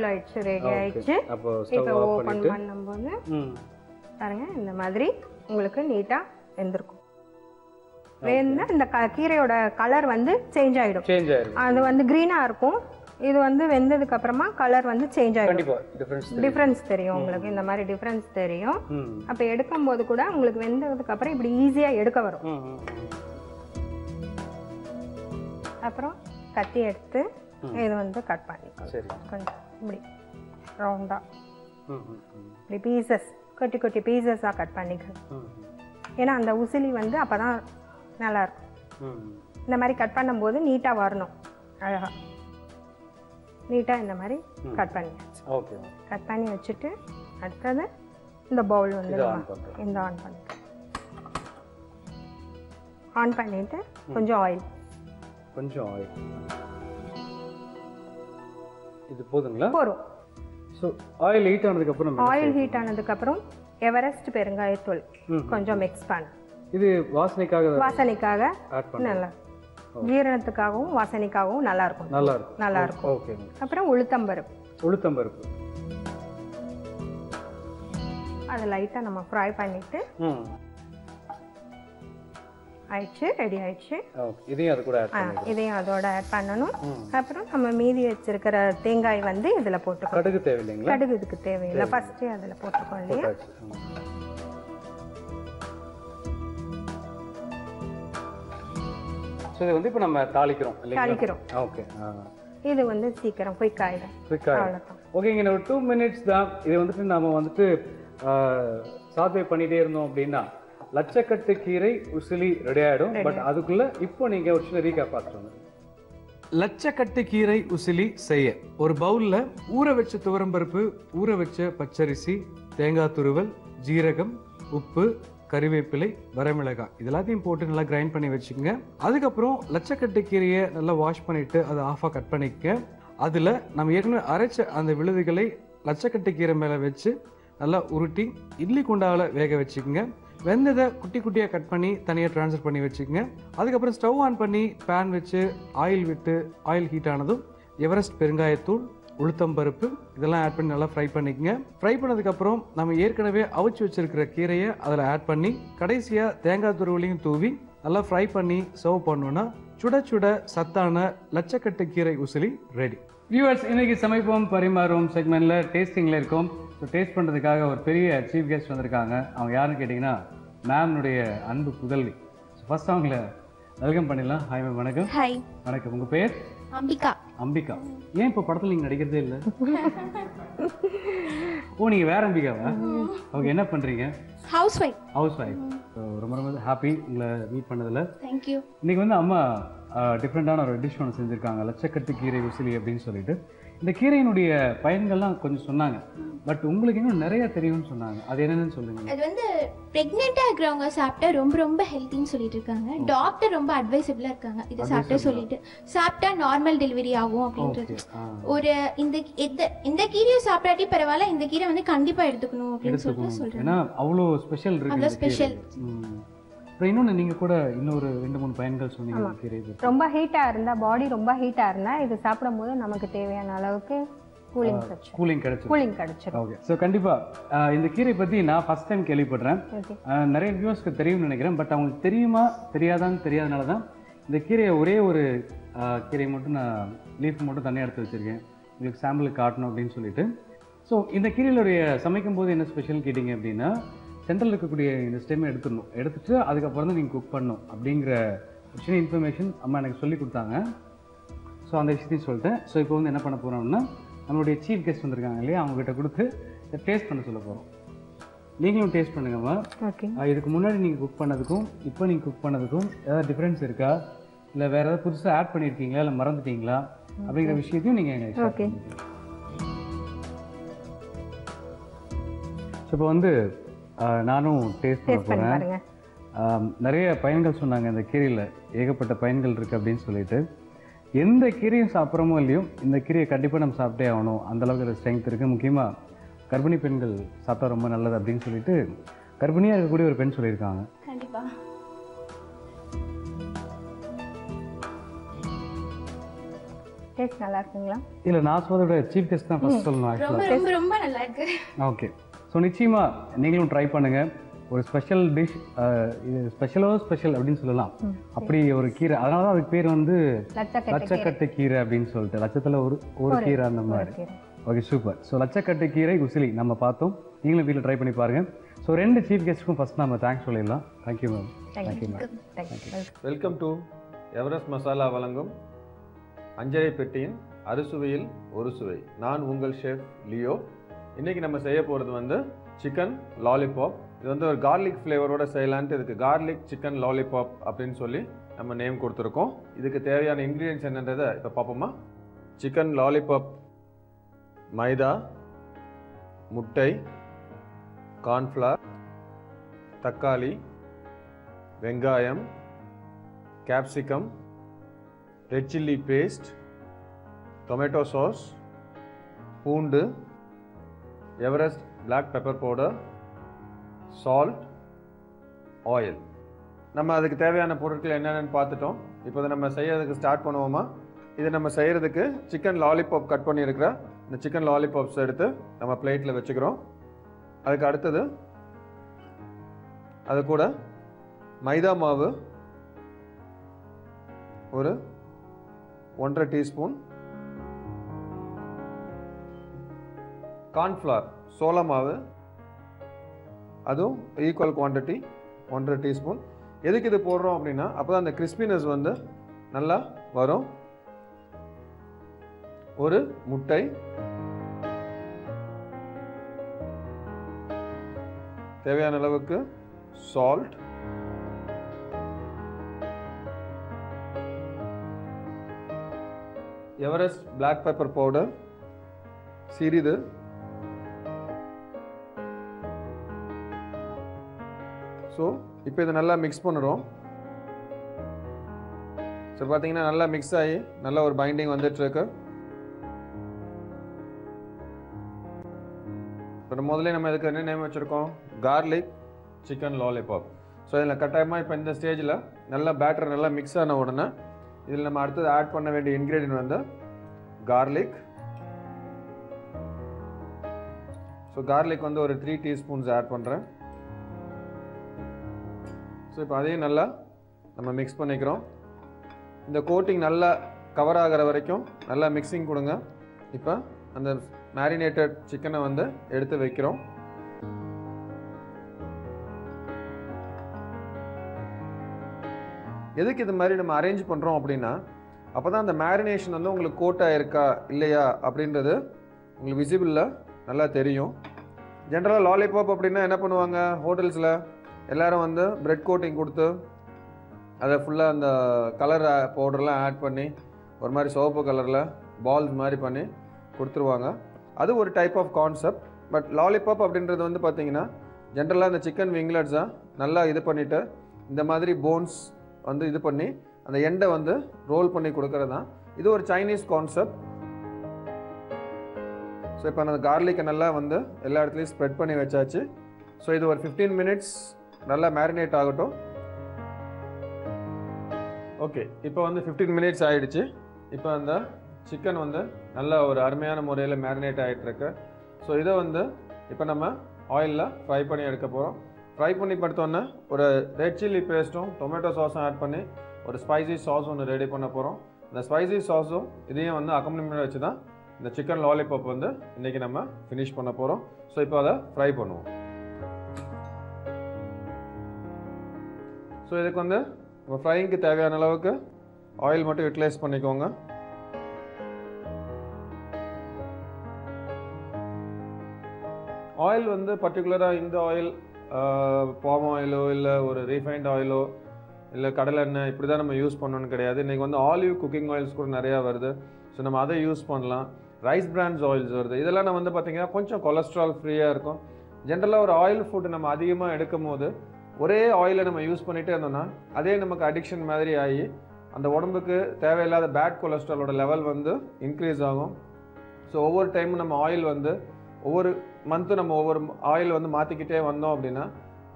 ஆயிடுச்சு ரெடி ஆயிடுச்சு. அப்போ இப்போ ஓபன் பண்ணும்போது பாருங்க இந்த மாதிரி உங்களுக்கு நீட்டா வெந்திருக்கும். வேணும்னா இந்த கீரையோட கலர் வந்து சேஞ்ச் ஆயிடும். அது வந்து கிரீனா இருக்கும். இது வந்து வெந்ததுக்கு அப்புறமா கலர் வந்து சேஞ்ச் ஆயிடும். டிஃபரன்ஸ் தெரியும் உங்களுக்கு. இந்த மாதிரி டிஃபரன்ஸ் தெரியும். அப்ப எடுக்கும் போது கூட உங்களுக்கு வெந்ததுக்கு அப்புறம் இப்படி ஈஸியா எடுக்க வரும். அப்புறம் கத்தி எடுத்து இது வந்து கட் பண்ணிக்கலாம். கொஞ்சம் இப்படி ரவுண்டா இப்படி பீசஸ் குட்டி குட்டி பீசஸா கட் பண்ணிக்கணும். ஏன்னா அந்த உசிலி வந்து அப்பதான் நல்லா இருக்கும். இந்த மாதிரி கட் பண்ணும்போது நீட்டா வரணும். அழகா நீட்டா இந்த மாதிரி கட் பண்ணி கட் பண்ணி வச்சுட்டு அடுத்தது இந்த பவுல் வந்து இந்த ஆன் பண்ணிட்டு கொஞ்சம் ஆயில் இது போதுங்களா? போதும். ஸோ ஆயில் ஹீட் ஆனதுக்கு அப்புறம் எவரெஸ்ட் பெருங்காயத்தூள் கொஞ்சம் மிக்ஸ் பண்ணு. இது வாசனைக்காக நல்லா ஜீரணத்துக்காகவும் வாசனைக்காகவும் நல்லா இருக்கும். ஓகே. அப்புறம் உளுத்தம்பருப்பு அதை லைட்டா நம்ம ஃப்ரை பண்ணிட்டு ஆயிடுச்சு, ரெடி ஆயிடுச்சு. இதையும் அதோட ஆட் பண்ணணும். அப்புறம் நம்ம மீதி வச்சிருக்கிற தேங்காய் வந்து இதுல போட்டுக்கணும். கடுகு தேவையில்லைங்களா? கடுகு இதுக்கு தேவையில்லை. ஃபர்ஸ்ட் அதுல போட்டுக்கோங்க இல்லையா? சோ இது வந்து இப்போ நம்ம தாளிக்கிறோம். ஓகே. இது வந்து சீக்கிரம் குயிக் ஆயிடும். ஓகே, இங்க ஒரு 2 மினிட்ஸ் தான். இது வந்துட்டு நாம வந்துட்டு சாதே பண்ணிட்டே இருந்தோம் அப்படின்னா லட்சக்கட்டு கீரை உசிலி ரெடி ஆயிடும். பட் அதுக்குள்ள இப்போ நீங்க ஒரு சின்ன ரீகேப் பார்த்துருங்க. லட்சக்கட்டு கீரை உசிலி செய்ய ஒரு பவுல்ல ஊற வச்ச துவரம்பருப்பு, ஊற வச்ச பச்சரிசி, தேங்காய் துருவல், ஜீரகம், உப்பு, கறிவேப்பிலை, வரமிளகாய் இது எல்லாத்தையும் போட்டு நல்லா கிரைண்ட் பண்ணி வச்சுக்கோங்க. அதுக்கப்புறம் லட்சக்கட்டு கீரையை நல்லா வாஷ் பண்ணிட்டு அதை ஆஃபாக கட் பண்ணிக்க. அதில் நம்ம ஏற்கனவே அரைச்ச அந்த விழுதுகளை லட்சக்கட்டு கீரை மேலே வச்சு நல்லா உருட்டி இட்லி குண்டாவில் வேக வச்சுக்கோங்க. வெந்ததை குட்டி குட்டியாக கட் பண்ணி தனியாக ட்ரான்ஸ்ஃபர் பண்ணி வச்சுக்கோங்க. அதுக்கப்புறம் ஸ்டவ் ஆன் பண்ணி பேன் வச்சு ஆயில் விட்டு ஆயில் ஹீட் ஆனதும் எவரெஸ்ட் பெருங்காயத்தூள், உளுத்தம்பருப்பு இதெல்லாம் ஆட் பண்ணி நல்லா ஃப்ரை பண்ணிக்கங்க. ஃப்ரை பண்ணதுக்கப்புறம் நம்ம ஏற்கனவே அவிச்சு வச்சிருக்கிற கீரையை அதில் ஆட் பண்ணி கடைசியாக தேங்காய் துருவலையும் தூவி நல்லா ஃப்ரை பண்ணி சர்வ் பண்ணோன்னா சுட சுட சத்தான லட்சக்கட்டு கீரை உசிலி ரெடி. வியூவர்ஸ், இன்னைக்கு சமைப்போம் பரிமாறும் செக்மெண்ட்ல டேஸ்டிங்ல இருக்கோம். ஸோ டேஸ்ட் பண்ணுறதுக்காக ஒரு பெரிய சீஃப் கெஸ்ட் வந்திருக்காங்க. அவங்க யாருன்னு கேட்டிங்கன்னா மேம்னுடைய அன்பு புதல்வி. ஃபர்ஸ்ட் அவங்கள வெல்கம் பண்ணிடலாம். Hi ma'am. வணக்கம். ஹாய். வணக்கம். உங்கள் பேர்? அம்பிகா. அம்பிகா. ஏன் இப்போ படத்தில் நீங்கள் நடிக்கிறதே இல்லை? ஓ, நீங்கள் வேற அம்பிகாவா? ஓகே. என்ன பண்ணுறீங்க? House wife. ரொம்ப ரொம்ப ஹாப்பி உங்களை மீட் பண்ணதில். தேங்க்யூ. இன்னைக்கு வந்து அம்மா டிஃப்ரெண்ட்டான ஒரு டிஷ் ஒன்று செஞ்சுருக்காங்க, லட்சக்கட்டு கீரை உசிலி அப்படின்னு சொல்லிட்டு. இந்த கீரையினுடைய பயன்கள்லாம் கொஞ்சம் சொன்னாங்க. பட் உங்களுக்கு இன்னும் நிறைய தெரியும்னு சொன்னாங்க. அது என்னன்னு சொல்லுங்க. அது வந்து பிரெக்னெண்டா இருக்கிறவங்க சாப்பிட்டா ரொம்ப ரொம்ப ஹெல்த்தின்னு சொல்லிட்டு இருக்காங்க. டாக்டர் ரொம்ப அட்வைசபிளா இருக்காங்க இதை சாப்பிட்டா சொல்லிட்டு. சாப்பிட்டா நார்மல் டெலிவரி ஆகும் அப்படின்றது. ஒரு இந்த கீரையை சாப்பிடாட்டி பரவாயில்ல, இந்த கீரை வந்து கண்டிப்பா எடுத்துக்கணும் அப்படின்னு சொல்லிட்டு சொல்றாங்க. ஏன்னா அவ்வளோ ஸ்பெஷல் இருக்கு. அவ்வளோ ஸ்பெஷல். இன்னொன்று நீங்கள் கூட இன்னொரு 2-3 பயன்கள் சொன்னீங்க. கீரை ரொம்ப ஹீட்டாக இருந்தால், பாடி ரொம்ப ஹீட்டாக இருந்தால் இது சாப்பிடும்போது நமக்கு தேவையான அளவுக்கு கூலிங் கிடைச்சிடும். ஓகே. ஸோ கண்டிப்பாக இந்த கீரை பற்றி நான் ஃபர்ஸ்ட் டைம் கேள்விப்படுறேன். நிறைய வியூவர்ஸ்க்கு தெரியும்னு நினைக்கிறேன். பட் அவங்களுக்கு தெரியுமா தெரியாதான்னு தெரியாதனால தான் இந்த கீரையை ஒரே ஒரு கீரையை மட்டும் நான் லீஃப் மட்டும் தனியாக எடுத்து வச்சுருக்கேன், உங்களுக்கு சாம்பிளுக்கு காட்டணும் அப்படின்னு சொல்லிட்டு. ஸோ இந்த கீரையிலுடைய சமைக்கும் போது என்ன ஸ்பெஷல் கேட்டிங்க அப்படின்னா, சென்ட்ரல் இருக்கக்கூடிய இந்த ஸ்டெம்மை எடுத்துட்டு அதுக்கப்புறம் தான் நீங்கள் குக் பண்ணணும் அப்படிங்கிற ஒரு சின்ன இன்ஃபர்மேஷன் அம்மா எனக்கு சொல்லி கொடுத்தாங்க. ஸோ அந்த விஷயத்தையும் சொல்லிட்டேன். ஸோ இப்போ வந்து என்ன பண்ண போகிறோம்னா, நம்மளுடைய சீஃப் கெஸ்ட் வந்திருக்காங்க இல்லையா, அவங்ககிட்ட கொடுத்து டேஸ்ட் பண்ண சொல்ல போகிறோம். நீங்களும் டேஸ்ட் பண்ணுங்கம்மா. ஓகே. இதுக்கு முன்னாடி நீங்கள் குக் பண்ணதுக்கும் இப்போ நீங்கள் குக் பண்ணதுக்கும் ஏதாவது டிஃப்ரென்ஸ் இருக்கா, இல்லை வேறு ஏதாவது புதுசாக ஆட் பண்ணியிருக்கீங்களா, இல்லை மறந்துட்டீங்களா அப்படிங்கிற விஷயத்தையும் நீங்கள் எங்களுக்கு ஓகே. ஸோ இப்போ வந்து நானும் டேஸ்ட் பண்ண போகிறேன். நிறைய பயன்கள் சொன்னாங்க இந்த கீரையில், ஏகப்பட்ட பயன்கள் இருக்குது அப்படின்னு சொல்லிட்டு. எந்த கீரையும் சாப்பிட்றோமோ இல்லையோ இந்த கீரையை கண்டிப்பாக நம்ம சாப்பிட்டே ஆகணும், அந்தளவுக்கு ஸ்ட்ரென்த் இருக்குது. முக்கியமாக கர்ப்பிணி பெண்கள் சாப்பிட்டா ரொம்ப நல்லது அப்படின்னு சொல்லிட்டு கர்ப்பிணியாக இருக்கக்கூடிய ஒரு பெண் சொல்லியிருக்காங்க. கண்டிப்பா டேஸ்ட் நல்லா இருக்குங்களா? இல்லை, நான் சொல்றத சீஃப் கெஸ்ட் தான் ஃபர்ஸ்ட் சொல்லணும் ஆக்சுவலாக. ரொம்ப ரொம்ப நல்லா இருக்கு. ஓகே. ஸோ நிச்சயமாக நீங்களும் ட்ரை பண்ணுங்கள். ஒரு ஸ்பெஷல் டிஷ், இது ஸ்பெஷல் அப்படின்னு சொல்லலாம். அப்படி ஒரு கீரை, அதனால தான் அதுக்கு பேர் வந்து லட்சக்கட்டு கீரை அப்படின்னு சொல்லிட்டு, லட்சத்தில் ஒரு கீரை அந்த மாதிரி. Okay, super. ஸோ லட்சக்கட்டு கீரை உசிலி நம்ம பார்த்தோம். நீங்களும் வீட்டில் ட்ரை பண்ணி பாருங்கள். ஸோ 2 சீஃப் கெஸ்ட்டுக்கும் ஃபஸ்ட் நம்ம தேங்க்ஸ் சொல்லிடலாம். Thank you ma'am. Thank you ma'am. Welcome to Everest masala வழங்கும் அஞ்சரை பெட்டியின் அறுசுவையில் ஒரு சுவை. நான் உங்கள் ஷெஃப் லியோ. இன்றைக்கி நம்ம செய்ய போகிறது வந்து சிக்கன் லாலிபாப். இது வந்து ஒரு கார்லிக் ஃப்ளேவரோட செய்யலான்ட்டு இதுக்கு கார்லிக் சிக்கன் லாலிபாப் அப்படின்னு சொல்லி நம்ம நேம் கொடுத்துருக்கோம். இதுக்கு தேவையான இன்க்ரீடியன்ஸ் என்னன்றதை இப்போ பார்ப்போமா. சிக்கன் லாலிபாப் மைதா, முட்டை, கார்ன்ஃப்ளவர், தக்காளி, வெங்காயம், capsicum, red chilli paste, tomato sauce, பூண்டு, Everest black pepper powder, salt, oil. நம்ம அதுக்கு தேவையான பொருட்கள் என்னென்னு பார்த்துட்டோம். இப்போ இதை நம்ம செய்யறதுக்கு ஸ்டார்ட் பண்ணுவோமா. இதை நம்ம செய்கிறதுக்கு சிக்கன் லாலிபாப் கட் பண்ணியிருக்கிற இந்த சிக்கன் லாலிபாப்ஸ் எடுத்து நம்ம பிளேட்டில் வச்சுக்கிறோம். அதுக்கு அடுத்தது அது கூட மைதா மாவு ஒரு 1.5 டீஸ்பூன், கார்ன்ஃப்ளவர் சோள மாவு அதுவும் ஈக்குவல் குவான்டிட்டி 1.5 டீஸ்பூன். எதுக்கு இது போடுறோம் அப்படின்னா அப்போ தான் அந்த கிறிஸ்பினஸ் வந்து நல்லா வரும். ஒரு முட்டை, தேவையான அளவுக்கு salt, Everest black pepper powder சிறிது, ஸோ இப்போ இதை நல்லா மிக்ஸ் பண்ணுறோம். ஸோ பார்த்தீங்கன்னா நல்லா மிக்ஸ் ஆகி நல்ல ஒரு பைண்டிங் வந்துட்டுருக்கு. இப்போ முதல்ல நம்ம இதுக்கு என்ன நேம் வச்சுருக்கோம், கார்லிக் சிக்கன் லாலிபாப். ஸோ இதில் கட்டாயமாக இப்போ இந்த ஸ்டேஜில் நல்லா பேட்டர் நல்லா மிக்ஸ் ஆன உடனே இதில் நம்ம அடுத்தது ஆட் பண்ண வேண்டிய இன்க்ரீடியன்ட் வந்து கார்லிக். ஸோ கார்லிக் வந்து ஒரு 3 டீஸ்பூன்ஸ் ஆட் பண்ணுறேன். ஸோ இப்போ அதையும் நல்லா நம்ம மிக்ஸ் பண்ணிக்கிறோம். இந்த கோட்டிங் நல்லா கவர் ஆகிற வரைக்கும் நல்லா மிக்சிங் கொடுங்க. இப்போ அந்த மேரினேட்டட் சிக்கனை வந்து எடுத்து வைக்கிறோம். எதுக்கு இது மாதிரி நம்ம அரேஞ்ச் பண்ணுறோம் அப்படின்னா அப்போ தான் அந்த மேரினேஷன் வந்து உங்களுக்கு கோட் ஆகிருக்கா இல்லையா அப்படின்றது உங்களுக்கு விசிபிளில் நல்லா தெரியும். ஜென்ரலாக லாலிபாப் அப்படின்னா என்ன பண்ணுவாங்க, ஹோட்டல்ஸில் எல்லோரும் வந்து பிரெட் கோட்டிங் கொடுத்து அதை ஃபுல்லாக அந்த கலர் பவுடர்லாம் ஆட் பண்ணி ஒரு மாதிரி சிவப்பு கலரில் பால்ஸ் மாதிரி பண்ணி கொடுத்துருவாங்க. அது ஒரு type of concept. But lollipop அப்படின்றது வந்து பார்த்திங்கன்னா ஜென்ரலாக இந்த சிக்கன் விங்லெட்ஸை நல்லா இது பண்ணிவிட்டு இந்த மாதிரி போன்ஸ் வந்து இது பண்ணி அந்த எண்டை வந்து ரோல் பண்ணி கொடுக்கறது தான். இது ஒரு சைனீஸ் கான்செப்ட். ஸோ இப்போ அந்த கார்லிக்கை நல்லா வந்து எல்லா இடத்துலையும் ஸ்ப்ரெட் பண்ணி வச்சாச்சு. ஸோ இது ஒரு 15 மினிட்ஸ் நல்லா மேரினேட் ஆகட்டும். ஓகே, இப்போ வந்து 15 மினிட்ஸ் ஆகிடுச்சு. இப்போ அந்த சிக்கன் வந்து நல்ல ஒரு அருமையான முறையில் மேரினேட் ஆகிட்டுருக்கு. ஸோ இதை வந்து இப்போ நம்ம ஆயிலில் ஃப்ரை பண்ணி எடுக்க போகிறோம். ஃப்ரை பண்ணி படுத்தோன்னே ஒரு ரெட் சில்லி பேஸ்ட்டும் டொமேட்டோ சாஸும் ஆட் பண்ணி ஒரு ஸ்பைசி சாஸ் ஒன்று ரெடி பண்ண போகிறோம். இந்த ஸ்பைசி சாஸும் இதையும் வந்து அக்கம்பனிமெண்ட் வச்சு தான் இந்த சிக்கன் லாலிபாப் வந்து இன்றைக்கி நம்ம ஃபினிஷ் பண்ண போகிறோம். ஸோ இப்போ அதை ஃப்ரை பண்ணுவோம். ஸோ இதுக்கு வந்து நம்ம ஃப்ரைங்க்கு தேவையான அளவுக்கு ஆயில் மட்டும் யூட்டிலைஸ் பண்ணிக்கோங்க. ஆயில் வந்து பர்டிகுலராக இந்த ஆயில் பாம் ஆயிலோ இல்லை ஒரு ரீஃபைண்ட் ஆயிலோ இல்லை கடலை எண்ணெய் இப்படி தான் நம்ம யூஸ் பண்ணணும்னு கிடையாது. இன்றைக்கி வந்து ஆலிவ் குக்கிங் ஆயில்ஸ் கூட நிறையா வருது. ஸோ நம்ம அதை யூஸ் பண்ணலாம். ரைஸ் பிராண்ட்ஸ் ஆயில்ஸ் வருது. இதெல்லாம் நம்ம வந்து பார்த்திங்கன்னா கொஞ்சம் கொலஸ்ட்ரால் ஃப்ரீயாக இருக்கும். ஜென்ரலாக ஒரு ஆயில் ஃபுட்டு நம்ம அதிகமாக எடுக்கும் போது ஒரே ஆயிலை நம்ம யூஸ் பண்ணிகிட்டே இருந்தோம்னா அதே நமக்கு அடிக்ஷன் மாதிரி ஆகி அந்த உடம்புக்கு தேவையில்லாத பேட் கொலஸ்ட்ராலோட லெவல் வந்து இன்க்ரீஸ் ஆகும். ஸோ ஒவ்வொரு டைமும் நம்ம ஆயில் வந்து ஒவ்வொரு மந்த்து நம்ம ஒவ்வொரு ஆயில் வந்து மாற்றிக்கிட்டே வந்தோம் அப்படின்னா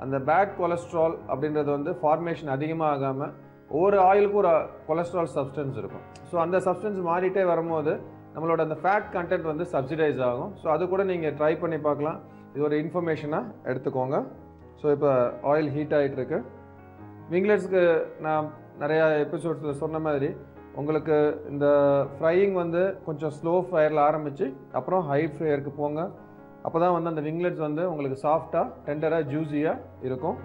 அந்த பேட் கொலஸ்ட்ரால் அப்படின்றது வந்து ஃபார்மேஷன் அதிகமாக ஆகாமல் ஒவ்வொரு ஆயிலுக்கும் ஒரு கொலஸ்ட்ரால் சப்ஸ்டன்ஸ் இருக்கும். ஸோ அந்த சப்ஸ்டன்ஸ் மாறிட்டே வரும்போது நம்மளோட அந்த ஃபேட் கண்டென்ட் வந்து சப்சிடைஸ் ஆகும். ஸோ அது கூட நீங்கள் ட்ரை பண்ணி பார்க்கலாம். இது ஒரு இன்ஃபர்மேஷனாக எடுத்துக்கோங்க. ஸோ இப்போ ஆயில் ஹீட் ஆகிட்டுருக்கு. விங்லெட்ஸ்க்கு நான் நிறையா எபிசோட்ஸில் சொன்ன மாதிரி உங்களுக்கு இந்த ஃப்ரையிங் வந்து கொஞ்சம் ஸ்லோ ஃபயரில் ஆரம்பித்து அப்புறம் ஹை ஃபயருக்கு போங்க. அப்போ தான் வந்து அந்த விங்லெட்ஸ் வந்து உங்களுக்கு சாஃப்டாக டெண்டராக ஜூஸியாக இருக்கும்.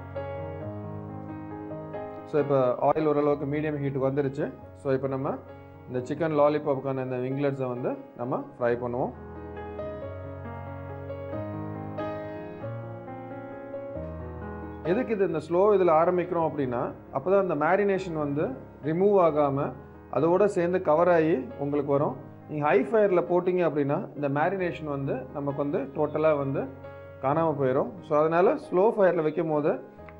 ஸோ இப்போ ஆயில் ஓரளவுக்கு மீடியம் ஹீட்டுக்கு வந்துருச்சு. ஸோ இப்போ நம்ம இந்த சிக்கன் லாலிபாப்புக்கான இந்த விங்லெட்ஸை வந்து நம்ம ஃப்ரை பண்ணுவோம். எதுக்கு இது இந்த ஸ்லோ இதில் ஆரம்பிக்கிறோம் அப்படின்னா அப்போ தான் அந்த மேரினேஷன் வந்து ரிமூவ் ஆகாமல் அதோடு சேர்ந்து கவர் ஆகி உங்களுக்கு வரும். நீங்கள் ஹை ஃபயரில் போட்டிங்க அப்படின்னா இந்த மேரினேஷன் வந்து நமக்கு வந்து டோட்டலாக வந்து காணாமல் போயிடும். ஸோ அதனால் ஸ்லோ ஃபயரில் வைக்கும் போது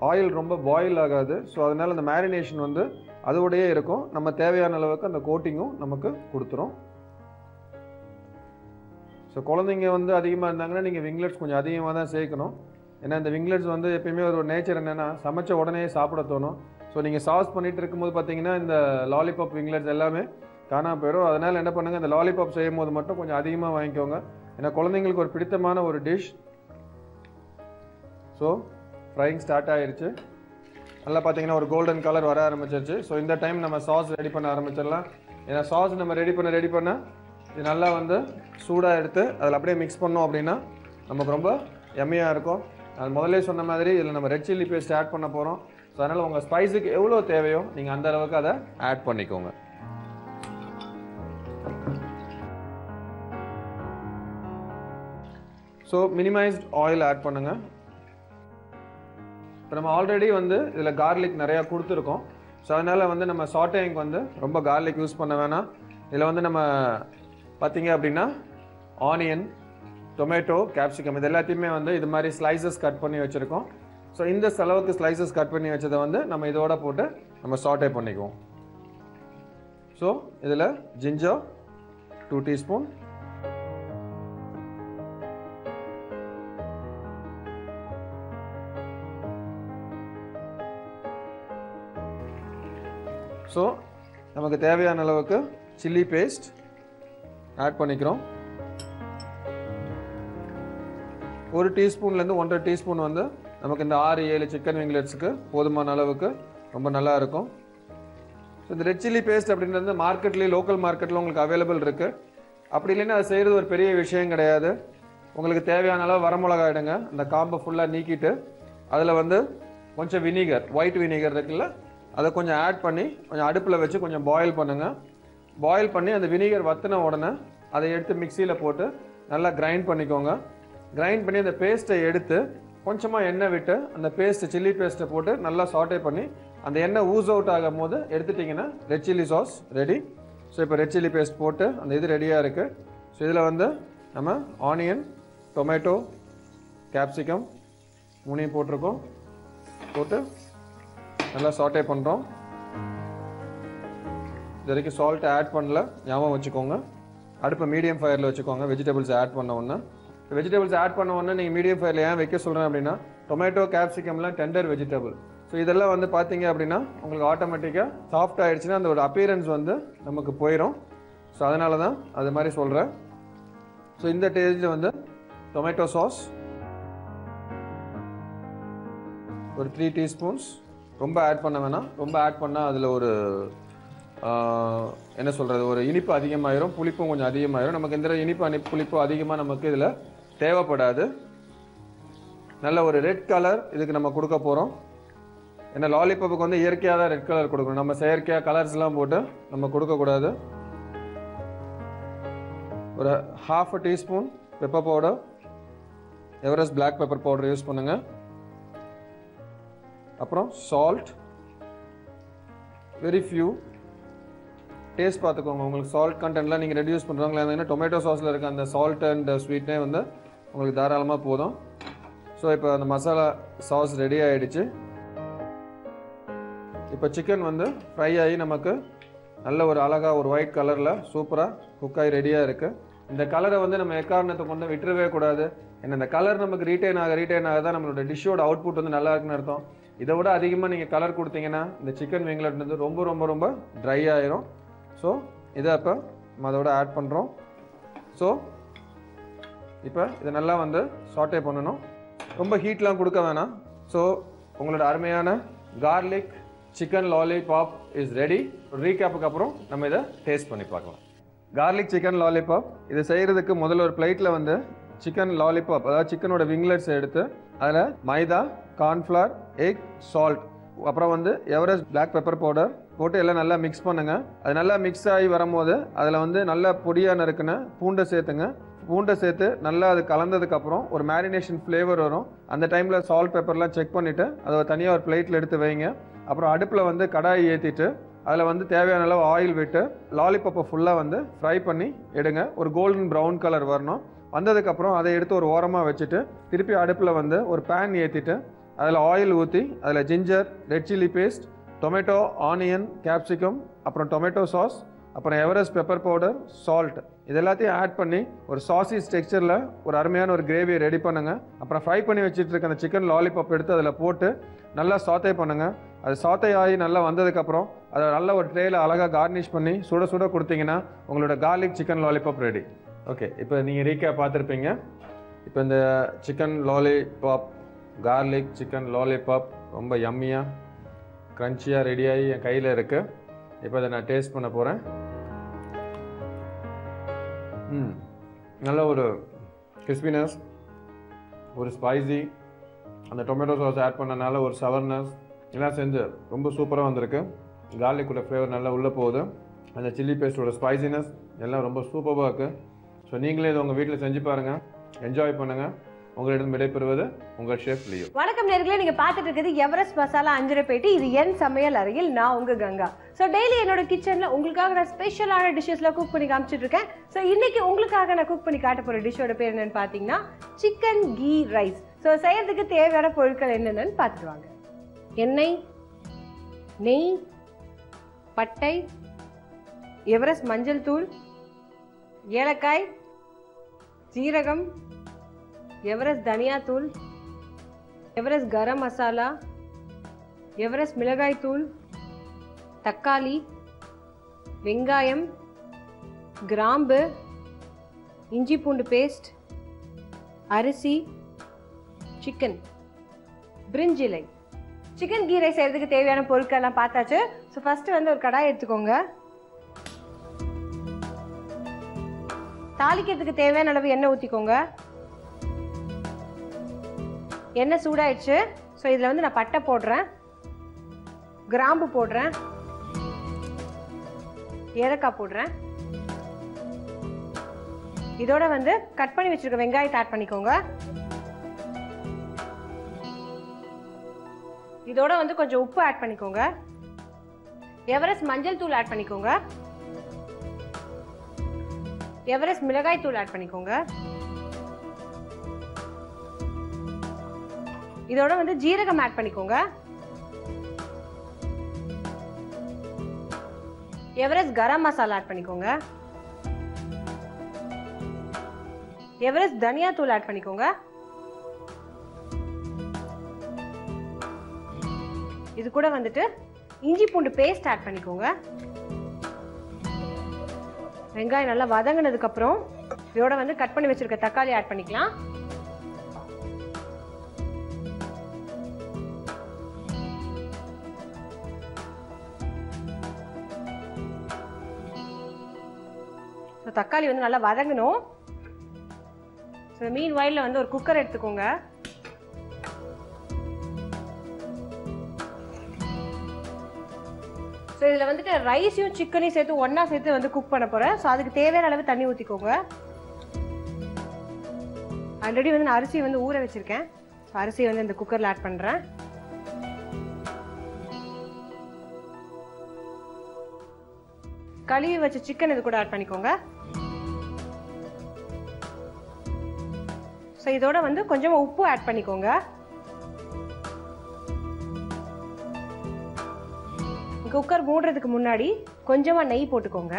ஆயில் ரொம்ப பாயில் ஆகாது. ஸோ அதனால் அந்த மேரினேஷன் வந்து அதோடையே இருக்கும். நம்ம தேவையான அளவுக்கு அந்த கோட்டிங்கும் நமக்கு கொடுத்துரும். ஸோ குழந்தைங்க வந்து அதிகமாக இருந்தாங்கன்னா நீங்கள் விங்லெட்ஸ் கொஞ்சம் அதிகமாக தான் சேர்க்கணும். ஏன்னா இந்த விங்லெட்ஸ் வந்து எப்பயுமே ஒரு நேச்சர் என்னென்னா சமைச்ச உடனே சாப்பிட தோணும். ஸோ நீங்கள் சாஸ் பண்ணிகிட்டு இருக்கும்போது பார்த்தீங்கன்னா இந்த லாலிபாப் விங்லெட்ஸ் எல்லாமே காணாமல் போயிடும். அதனால் என்ன பண்ணுங்கள், இந்த லாலிபாப் செய்யும் போது மட்டும் கொஞ்சம் அதிகமாக வாங்கிக்கோங்க. ஏன்னா குழந்தைங்களுக்கு ஒரு பிடித்தமான ஒரு டிஷ். ஸோ ஃப்ரைங் ஸ்டார்ட் ஆகிடுச்சு. நல்லா பார்த்தீங்கன்னா ஒரு கோல்டன் கலர் வர ஆரம்பிச்சிருச்சு. ஸோ இந்த டைம் நம்ம சாஸ் ரெடி பண்ண ஆரம்பிச்சிடலாம். ஏன்னா சாஸ் நம்ம ரெடி பண்ண இது நல்லா வந்து சூடாக எடுத்து அதில் அப்படியே மிக்ஸ் பண்ணோம் அப்படின்னா நமக்கு ரொம்ப எம்மையாக இருக்கும். அது முதல்ல சொன்ன மாதிரி இதில் நம்ம ரெட் சில்லி பேஸ்ட் ஆட் பண்ண போகிறோம். ஸோ அதனால் உங்கள் ஸ்பைஸுக்கு எவ்வளோ தேவையோ நீங்கள் அந்த அளவுக்கு அதை ஆட் பண்ணிக்கோங்க. ஸோ மினிமைஸ்ட் ஆயில் ஆட் பண்ணுங்கள். இப்போ நம்ம ஆல்ரெடி வந்து இதில் கார்லிக் நிறையா கொடுத்துருக்கோம். ஸோ அதனால் வந்து நம்ம சாட்டேங்க்கு வந்து ரொம்ப கார்லிக் யூஸ் பண்ண வேணாம். இதில் வந்து நம்ம பார்த்தீங்க அப்படின்னா ஆனியன், டொமேட்டோ, கேப்சிகம் இது எல்லாத்தையுமே வந்து இது மாதிரி ஸ்லைசஸ் கட் பண்ணி வச்சுருக்கோம். ஸோ இந்த செலவுக்கு ஸ்லைசஸ் கட் பண்ணி வச்சதை வந்து நம்ம இதோட போட்டு நம்ம சாட்டே பண்ணிக்குவோம். ஸோ இதில் ஜிஞ்சர் 2 டீஸ்பூன், ஸோ நமக்கு தேவையான அளவுக்கு சில்லி பேஸ்ட் ஆட் பண்ணிக்கிறோம். 1 டீஸ்பூன்லேருந்து 1.5 டீஸ்பூன் வந்து நமக்கு இந்த 6-7 சிக்கன் விங்லெட்ஸுக்கு போதுமான அளவுக்கு ரொம்ப நல்லா இருக்கும். ஸோ இந்த ரெட் சில்லி பேஸ்ட் அப்படின்றது மார்க்கெட்லேயே லோக்கல் மார்க்கெட்டில் உங்களுக்கு அவைலபிள் இருக்குது. அப்படி இல்லைன்னா அது செய்கிறது ஒரு பெரிய விஷயம் கிடையாது. உங்களுக்கு தேவையான அளவு வரமிளகாய் எடுங்க, அந்த காம்பை ஃபுல்லாக நீக்கிட்டு அதில் வந்து கொஞ்சம் வினிகர், ஒயிட் வினிகர் இருக்குல்ல, அதை கொஞ்சம் ஆட் பண்ணி கொஞ்சம் அடுப்பில் வச்சு கொஞ்சம் பாயில் பண்ணுங்கள். பாயில் பண்ணி அந்த வினிகர் வற்றின உடனே அதை எடுத்து மிக்சியில் போட்டு நல்லா கிரைண்ட் பண்ணிக்கோங்க. கிரைண்ட் பண்ணி அந்த பேஸ்ட்டை எடுத்து கொஞ்சமாக எண்ணெய் விட்டு அந்த பேஸ்ட்டு சில்லி பேஸ்ட்டை போட்டு நல்லா சாட்டே பண்ணி அந்த எண்ணெய் ஊஸ் அவுட் ஆகும் போது எடுத்துட்டிங்கன்னா red chilli sauce ready. So இப்போ ரெட் சில்லி பேஸ்ட் போட்டு அந்த இது ரெடியாக இருக்குது. ஸோ இதில் வந்து நம்ம ஆனியன், டொமேட்டோ, கேப்சிகம் 3 போட்டிருக்கோம். போட்டு நல்லா சாட்டே பண்ணுறோம். இது வரைக்கும் சால்ட்டை ஆட் பண்ணல, ஞாபகம் வச்சுக்கோங்க. அடுப்பை மீடியம் ஃபயரில் வச்சுக்கோங்க வெஜிடபிள்ஸ் ஆட் பண்ண உடனே. வெஜிடபிள்ஸ் ஆட் பண்ண உடனே நீங்கள் மீடியம் ஃபயரில் ஏன் வைக்க சொல்கிறேன் அப்படின்னா டொமேட்டோ, கேப்சிகம்லாம் டெண்டர் வெஜிடபிள். ஸோ இதெல்லாம் வந்து பார்த்தீங்க அப்படின்னா உங்களுக்கு ஆட்டோமேட்டிக்காக சாஃப்ட் ஆகிடுச்சுன்னா அந்த ஒரு அப்பியரன்ஸ் வந்து நமக்கு போயிடும். ஸோ அதனால தான் அது மாதிரி சொல்கிறேன். ஸோ இந்த டேஸ்ட்டில் வந்து டொமேட்டோ சாஸ் ஒரு 3 டீஸ்பூன்ஸ், ரொம்ப ஆட் பண்ண வேணாம். ரொம்ப ஆட் பண்ணால் அதில் ஒரு என்ன சொல்கிறது, ஒரு இனிப்பு அதிகமாகிடும், புளிப்பும் கொஞ்சம் அதிகமாகிடும். நமக்கு இந்த இனிப்பு புளிப்பு அதிகமாக நமக்கு இதில் தேவைப்படாது. நல்ல ஒரு ரெட் கலர் இதுக்கு நம்ம கொடுக்க போகிறோம். ஏன்னா லாலிபாப்புக்கு வந்து இயற்கையாக தான் ரெட் கலர் கொடுக்கணும். நம்ம செயற்கையாக கலர்ஸ்லாம் போட்டு நம்ம கொடுக்கக்கூடாது. ஒரு 1/2 teaspoon pepper powder, Everest black pepper powder use பண்ணுங்க. அப்புறம் சால்ட், வெரி ஃபியூ. டேஸ்ட் பார்த்துக்கோங்க, உங்களுக்கு சால்ட் கண்டென்ட்லாம் நீங்கள் ரெடியூஸ் பண்ணுறாங்களா இருந்தீங்கன்னா டொமேட்டோ சாஸில் இருக்க அந்த சால்ட் அண்ட் ஸ்வீட்னே வந்து உங்களுக்கு தாராளமாக போதும். ஸோ இப்போ அந்த மசாலா சாஸ் ரெடி ஆகிடுச்சு. இப்போ சிக்கன் வந்து ஃப்ரை ஆகி நமக்கு நல்ல ஒரு அழகாக ஒரு ஒயிட் கலரில் சூப்பராக குக் ஆகி ரெடியாக இருக்குது. இந்த கலரை வந்து நம்ம எக்காரணத்தை கொண்டு விட்டுறவே கூடாது. ஏன்னா இந்த கலர் நமக்கு ரீட்டைன் ஆக தான் நம்மளோட டிஷ்ஷோட அவுட்புட் வந்து நல்லா இருக்குன்னு அர்த்தம். இதை விட அதிகமாக நீங்கள் கலர் கொடுத்தீங்கன்னா இந்த சிக்கன் விங்லெட் வந்து ரொம்ப ரொம்ப ரொம்ப ட்ரை ஆயிரும். ஸோ இதை இப்போ நம்ம அதோட ஆட் பண்ணுறோம். ஸோ இப்போ இதை நல்லா வந்து சாட்டே பண்ணணும், ரொம்ப ஹீட்லாம் கொடுக்க வேணாம். ஸோ உங்களோட அருமையான garlic chicken lollipop is ready. ரீகேப்புக்கு அப்புறம் நம்ம இதை டேஸ்ட் பண்ணி பார்க்கலாம். கார்லிக் சிக்கன் லாலிபாப் இது செய்கிறதுக்கு முதல்ல ஒரு பிளேட்டில் வந்து சிக்கன் லாலிபாப், அதாவது சிக்கனோட விங்லெட்ஸ் எடுத்து அதில் மைதா, கார்ன்ஃப்ளவர், எக், சால்ட், அப்புறம் வந்து எவரெஸ்ட் பிளாக் பெப்பர் பவுடர் போட்டு எல்லாம் நல்லா மிக்ஸ் பண்ணுங்கள். அது நல்லா மிக்ஸ் ஆகி வரும்போது அதில் வந்து நல்லா பொடியாக நறுக்குன்னு பூண்டை சேர்த்துங்க. பூண்டை சேர்த்து நல்லா அது கலந்ததுக்கப்புறம் ஒரு மேரினேஷன் ஃப்ளேவர் வரும். அந்த டைமில் சால்ட் பெப்பர்லாம் செக் பண்ணிவிட்டு அதை தனியாக ஒரு பிளேட்டில் எடுத்து வைங்க. அப்புறம் அடுப்பில் வந்து கடாயை ஏற்றிட்டு அதில் வந்து தேவையான அளவு ஆயில் விட்டு லாலிபாப்பை ஃபுல்லாக வந்து ஃப்ரை பண்ணி எடுங்க. ஒரு கோல்டன் ப்ரௌன் கலர் வரணும். வந்ததுக்கப்புறம் அதை எடுத்து ஒரு ஓரமாக வச்சுட்டு திருப்பி அடுப்பில் வந்து ஒரு பேன் ஏற்றிட்டு அதில் ஆயில் ஊற்றி அதில் ginger, red chilli paste, tomato, onion, capsicum, அப்புறம் டொமேட்டோ சாஸ், அப்புறம் எவரெஸ்ட் பெப்பர் பவுடர், சால்ட் இது எல்லாத்தையும் ஆட் பண்ணி ஒரு சாஸிஸ் டெக்ஸ்சரில் ஒரு அருமையான ஒரு கிரேவியை ரெடி பண்ணுங்கள். அப்புறம் ஃப்ரை பண்ணி வச்சுட்டு இருக்க அந்த சிக்கன் லாலிபாப் எடுத்து அதில் போட்டு நல்லா சாத்தே பண்ணுங்கள். அது சாத்தை ஆகி நல்லா வந்ததுக்கப்புறம் அதை நல்ல ஒரு ட்ரேயில் அழகாக கார்னிஷ் பண்ணி சுட சுட கொடுத்தீங்கன்னா உங்களோட garlic chicken lollipop ready. Okay, இப்போ நீங்கள் ரீகேப் பார்த்துருப்பீங்க. இப்போ இந்த chicken lollipop, garlic chicken lollipop ரொம்ப யம்மியாக க்ரன்ச்சியாக ரெடியாகி என் கையில் இருக்குது. இப்போ அதை நான் டேஸ்ட் பண்ண போகிறேன். நல்ல ஒரு கிறிஸ்பினஸ், ஒரு ஸ்பைசி, அந்த டொமேட்டோ சாஸ் ஆட் பண்ணனால ஒரு சவர்னஸ் எல்லாம் சேர்ந்து ரொம்ப சூப்பராக வந்திருக்கு. கார்லிக்கோட ஃப்ளேவர் நல்லா உள்ளே போகுது. அந்த சில்லி பேஸ்ட்டோட ஸ்பைசினஸ் எல்லாம் ரொம்ப சூப்பராக இருக்குது. ஸோ நீங்களே இதை உங்கள் வீட்டில் செஞ்சு பாருங்கள், என்ஜாய் பண்ணுங்கள். உங்களிடம் விடைபெறுவது உங்கள் ஷெஃப் லியோ. வணக்கம் நேர்களே, நீங்க பார்த்துட்டு இருக்கிறது எவரெஸ்ட் மசாலா அஞ்சரைப்பேட்டி. இது என் சமையல் அறையில் நான் உங்க கங்கா. ஸோ டெய்லி என்னோட கிச்சன்ல உங்களுக்காக நான் ஸ்பெஷலான டிஷ்ஷஸ்லாம் குக் பண்ணி காமிச்சிட்டு இருக்கேன். ஸோ இன்னைக்கு உங்களுக்காக நான் குக் பண்ணி காட்ட போற டிஷ்ஷோட பேர் என்னன்னு பார்த்தீங்கன்னா சிக்கன் கீ ரைஸ். ஸோ செய்யறதுக்கு தேவையான பொருட்கள் என்னென்னு பார்த்துட்டு வாங்க. எண்ணெய், நெய், பட்டை, எவரெஸ்ட் மஞ்சள் தூள், ஏலக்காய், ஜீரகம், எவரெஸ்ட் தனியா தூள், எவரெஸ்ட் கரம் மசாலா, எவரெஸ்ட் மிளகாய் தூள், தக்காளி, வெங்காயம், கிராம்பு, இஞ்சி பூண்டு பேஸ்ட், அரிசி, சிக்கன், பிரிஞ்சிலை. சிக்கன் கீ ரைஸ் செய்யறதுக்கு தேவையான பொருட்கள் எல்லாம் பார்த்தாச்சு. ஸோ ஃபர்ஸ்ட் வந்து ஒரு கடாய் எடுத்துக்கோங்க. தாளிக்கிறதுக்கு தேவையான அளவு எண்ணெய் ஊற்றிக்கோங்க. எண்ணெய் சூடாயிடுச்சு. ஸோ இதில் வந்து நான் பட்டை போடுறேன், கிராம்பு போடுறேன், ஏலக்காய் போடுறேன். இதோட வந்து கட் பண்ணி வச்சிருக்க வெங்காயத்தை ஆட் பண்ணிக்கோங்க. இதோட வந்து கொஞ்சம் உப்பு ஆட் பண்ணிக்கோங்க. எவரெஸ்ட் மஞ்சள் தூள் ஆட் பண்ணிக்கோங்க. எவரெஸ்ட் மிளகாய் தூள் ஆட் பண்ணிக்கோங்க. இதோட வந்து ஜீரகம் ஆட் பண்ணிக்கோங்க. எவரெஸ்ட் கரம் மசாலா ஆட் பண்ணிக்கோங்க. எவரெஸ்ட் தனியா தூள் ஆட் பண்ணிக்கோங்க. இது கூட வந்துட்டு இஞ்சி பூண்டு பேஸ்ட் ஆட் பண்ணிக்கோங்க. வெங்காயம் நல்லா வதங்கினதுக்கு அப்புறம் இதோட வந்து கட் பண்ணி வச்சிருக்க தக்காளி ஆட் பண்ணிக்கலாம். தக்காளி வந்து நல்லா வதங்கணும். மீன் வாயில வந்து ஒரு குக்கர் எடுத்துக்கோங்க. ஸோ இதில் வந்துட்டு ரைஸையும் சிக்கனையும் சேர்த்து ஒன்றா சேர்த்து வந்து குக் பண்ண போகிறேன். ஸோ அதுக்கு தேவையான அளவு தண்ணி ஊற்றிக்கோங்க. ஆல்ரெடி வந்து நான் அரிசி வந்து ஊற வச்சுருக்கேன். ஸோ அரிசியை வந்து இந்த குக்கரில் ஆட் பண்ணுறேன். கழுவி வச்ச சிக்கன் இது கூட ஆட் பண்ணிக்கோங்க. ஸோ இதோட வந்து கொஞ்சமாக உப்பு ஆட் பண்ணிக்கோங்க. குக்கர் மூடுறதுக்கு முன்னாடி கொஞ்சமாக நெய் போட்டுக்கோங்க.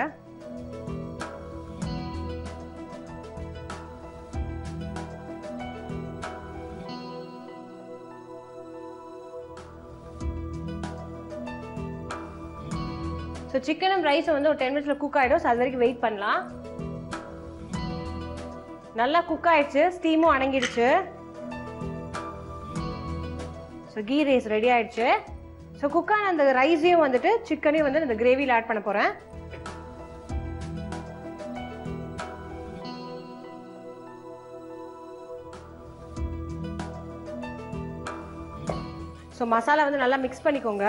ஸோ சிக்கனும் ரைஸும் வந்து ஒரு 10 மினிட்ஸில் குக் ஆகிடும். ஸோ அது வரைக்கும் வெயிட் பண்ணலாம். நல்லா குக் ஆயிடுச்சு, ஸ்டீமும் அடங்கிடுச்சு. ஸோ கீ ரைஸ் ரெடி ஆயிடுச்சு. ஸோ குக்கான அந்த ரைஸையும் வந்துட்டு சிக்கனையும் வந்து இந்த கிரேவியில் ஆட் பண்ண போகிறேன். ஸோ மசாலா வந்து நல்லா மிக்ஸ் பண்ணிக்கோங்க.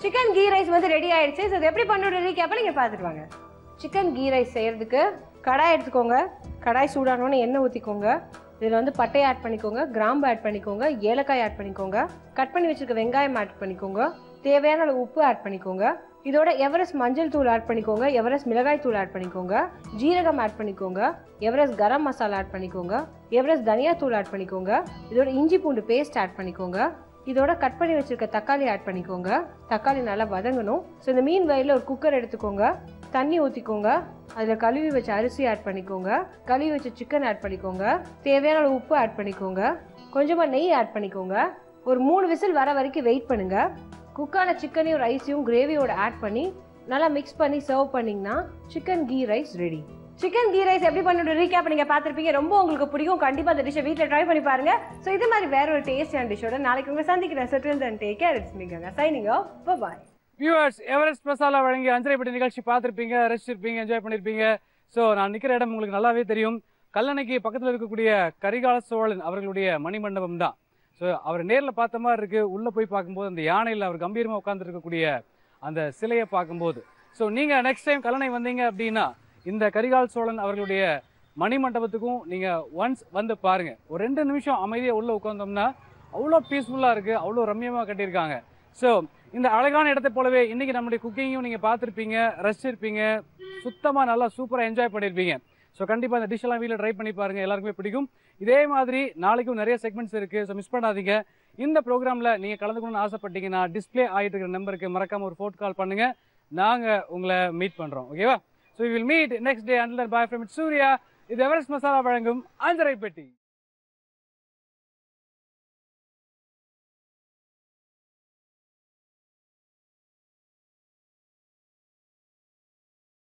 சிக்கன் கீ ரைஸ் வந்து ரெடி ஆயிடுச்சு. ஸோ இது எப்படி பண்ணுறது ரீகேப்பை நீங்கள் பார்த்துட்டு வாங்க. சிக்கன் கீ ரைஸ் செய்யறதுக்கு கடாய் எடுத்துக்கோங்க. கடாய் சூடானோன்னு எண்ணெய் ஊற்றிக்கோங்க. இதில் வந்து பட்டை ஆட் பண்ணிக்கோங்க, கிராம்பு ஆட் பண்ணிக்கோங்க, ஏலக்காய் ஆட் பண்ணிக்கோங்க, கட் பண்ணி வச்சிருக்க வெங்காயம் ஆட் பண்ணிக்கோங்க, தேவையான அளவு உப்பு ஆட் பண்ணிக்கோங்க. இதோட எவரெஸ்ட் மஞ்சள் தூள் ஆட் பண்ணிக்கோங்க, எவரெஸ்ட் மிளகாய் தூள் ஆட் பண்ணிக்கோங்க, ஜீரகம் ஆட் பண்ணிக்கோங்க, எவரெஸ்ட் கரம் மசாலா ஆட் பண்ணிக்கோங்க, எவரெஸ்ட் தனியா தூள் ஆட் பண்ணிக்கோங்க. இதோட இஞ்சி பூண்டு பேஸ்ட் ஆட் பண்ணிக்கோங்க. இதோட கட் பண்ணி வச்சிருக்க தக்காளி ஆட் பண்ணிக்கோங்க. தக்காளி நல்லா வதங்கணும். ஸோ இந்த மீன் வயலில் ஒரு குக்கர் எடுத்துக்கோங்க. தண்ணி ஊற்றிக்கோங்க. அதில் கழுவி வச்ச அரிசி ஆட் பண்ணிக்கோங்க. கழுவி வச்ச சிக்கன் ஆட் பண்ணிக்கோங்க. தேவையான அளவு உப்பு ஆட் பண்ணிக்கோங்க. கொஞ்சமாக நெய் ஆட் பண்ணிக்கோங்க. ஒரு 3 விசில் வர வரைக்கும் வெயிட் பண்ணுங்க. குக்கான சிக்கனையும் ரைஸையும் கிரேவியோட ஆட் பண்ணி நல்லா மிக்ஸ் பண்ணி சர்வ் பண்ணிங்கன்னா chicken ghee rice ready. Chicken ghee rice எப்படி பண்ணுற ரீகேப் நீங்கள் பார்த்துருப்பீங்க. ரொம்ப உங்களுக்கு பிடிக்கும். கண்டிப்பாக அந்த டிஷ்ஷை வீட்டில் ட்ரை பண்ணி பாருங்க. ஸோ இது மாதிரி வேற ஒரு டேஸ்டியான டிஷ்ஷோட நாளைக்கு உங்களை சந்திக்கிறேன். செட்டில் தன் take care. It's me Ganga signing off. Bye. Viewers, Everest masala வழங்கி அஞ்சரைப்பட்டி நிகழ்ச்சி பார்த்துருப்பீங்க, ரசிச்சிருப்பீங்க, என்ஜாய் பண்ணியிருப்பீங்க. ஸோ நான் நிற்கிற இடம் உங்களுக்கு நல்லாவே தெரியும். கல்லணைக்கு பக்கத்தில் இருக்கக்கூடிய கரிகால சோழன் அவர்களுடைய மணிமண்டபம் தான். ஸோ அவர் நேரில் பார்த்த மாதிரி இருக்குது. உள்ளே போய் பார்க்கும்போது அந்த யானையில் அவர் கம்பீரமாக உட்காந்துருக்கக்கூடிய அந்த சிலையை பார்க்கும்போது, ஸோ நீங்கள் நெக்ஸ்ட் டைம் கல்லணை வந்தீங்க அப்படின்னா இந்த கரிகால சோழன் அவர்களுடைய மணிமண்டபத்துக்கும் நீங்கள் ஒன்ஸ் வந்து பாருங்கள். ஒரு 2 நிமிஷம் அமைதியாக உள்ளே உட்காந்தோம்னா அவ்வளோ பீஸ்ஃபுல்லாக இருக்குது, அவ்வளோ ரம்யமாக கட்டியிருக்காங்க. ஸோ இந்த அழகான இடத்தை போலவே இன்றைக்கி நம்மளுடைய குக்கிங்கும் நீங்கள் பார்த்துருப்பீங்க, ரசிச்சிருப்பீங்க, சுத்தமாக நல்லா சூப்பராக என்ஜாய் பண்ணியிருப்பீங்க. ஸோ கண்டிப்பாக இந்த டிஷ்ஷெல்லாம் வீட்டில் ட்ரை பண்ணி பாருங்கள், எல்லாருக்குமே பிடிக்கும். இதே மாதிரி நாளைக்கும் நிறைய செக்மெண்ட்ஸ் இருக்குது. ஸோ மிஸ் பண்ணாதீங்க. இந்த ப்ரோக்ராமில் நீங்கள் கலந்துக்கணும்னு ஆசைப்பட்டீங்கன்னா டிஸ்பிளே ஆகிட்டு இருக்கிற நம்பருக்கு மறக்காமல் ஒரு ஃபோன் கால் பண்ணுங்கள். நாங்கள் உங்களை மீட் பண்ணுறோம். ஓகேவா? So we will meet next day. Until then bye from Surya. இது எவரெஸ்ட் மசாலா வழங்கும் அஞ்சரை பெட்டி.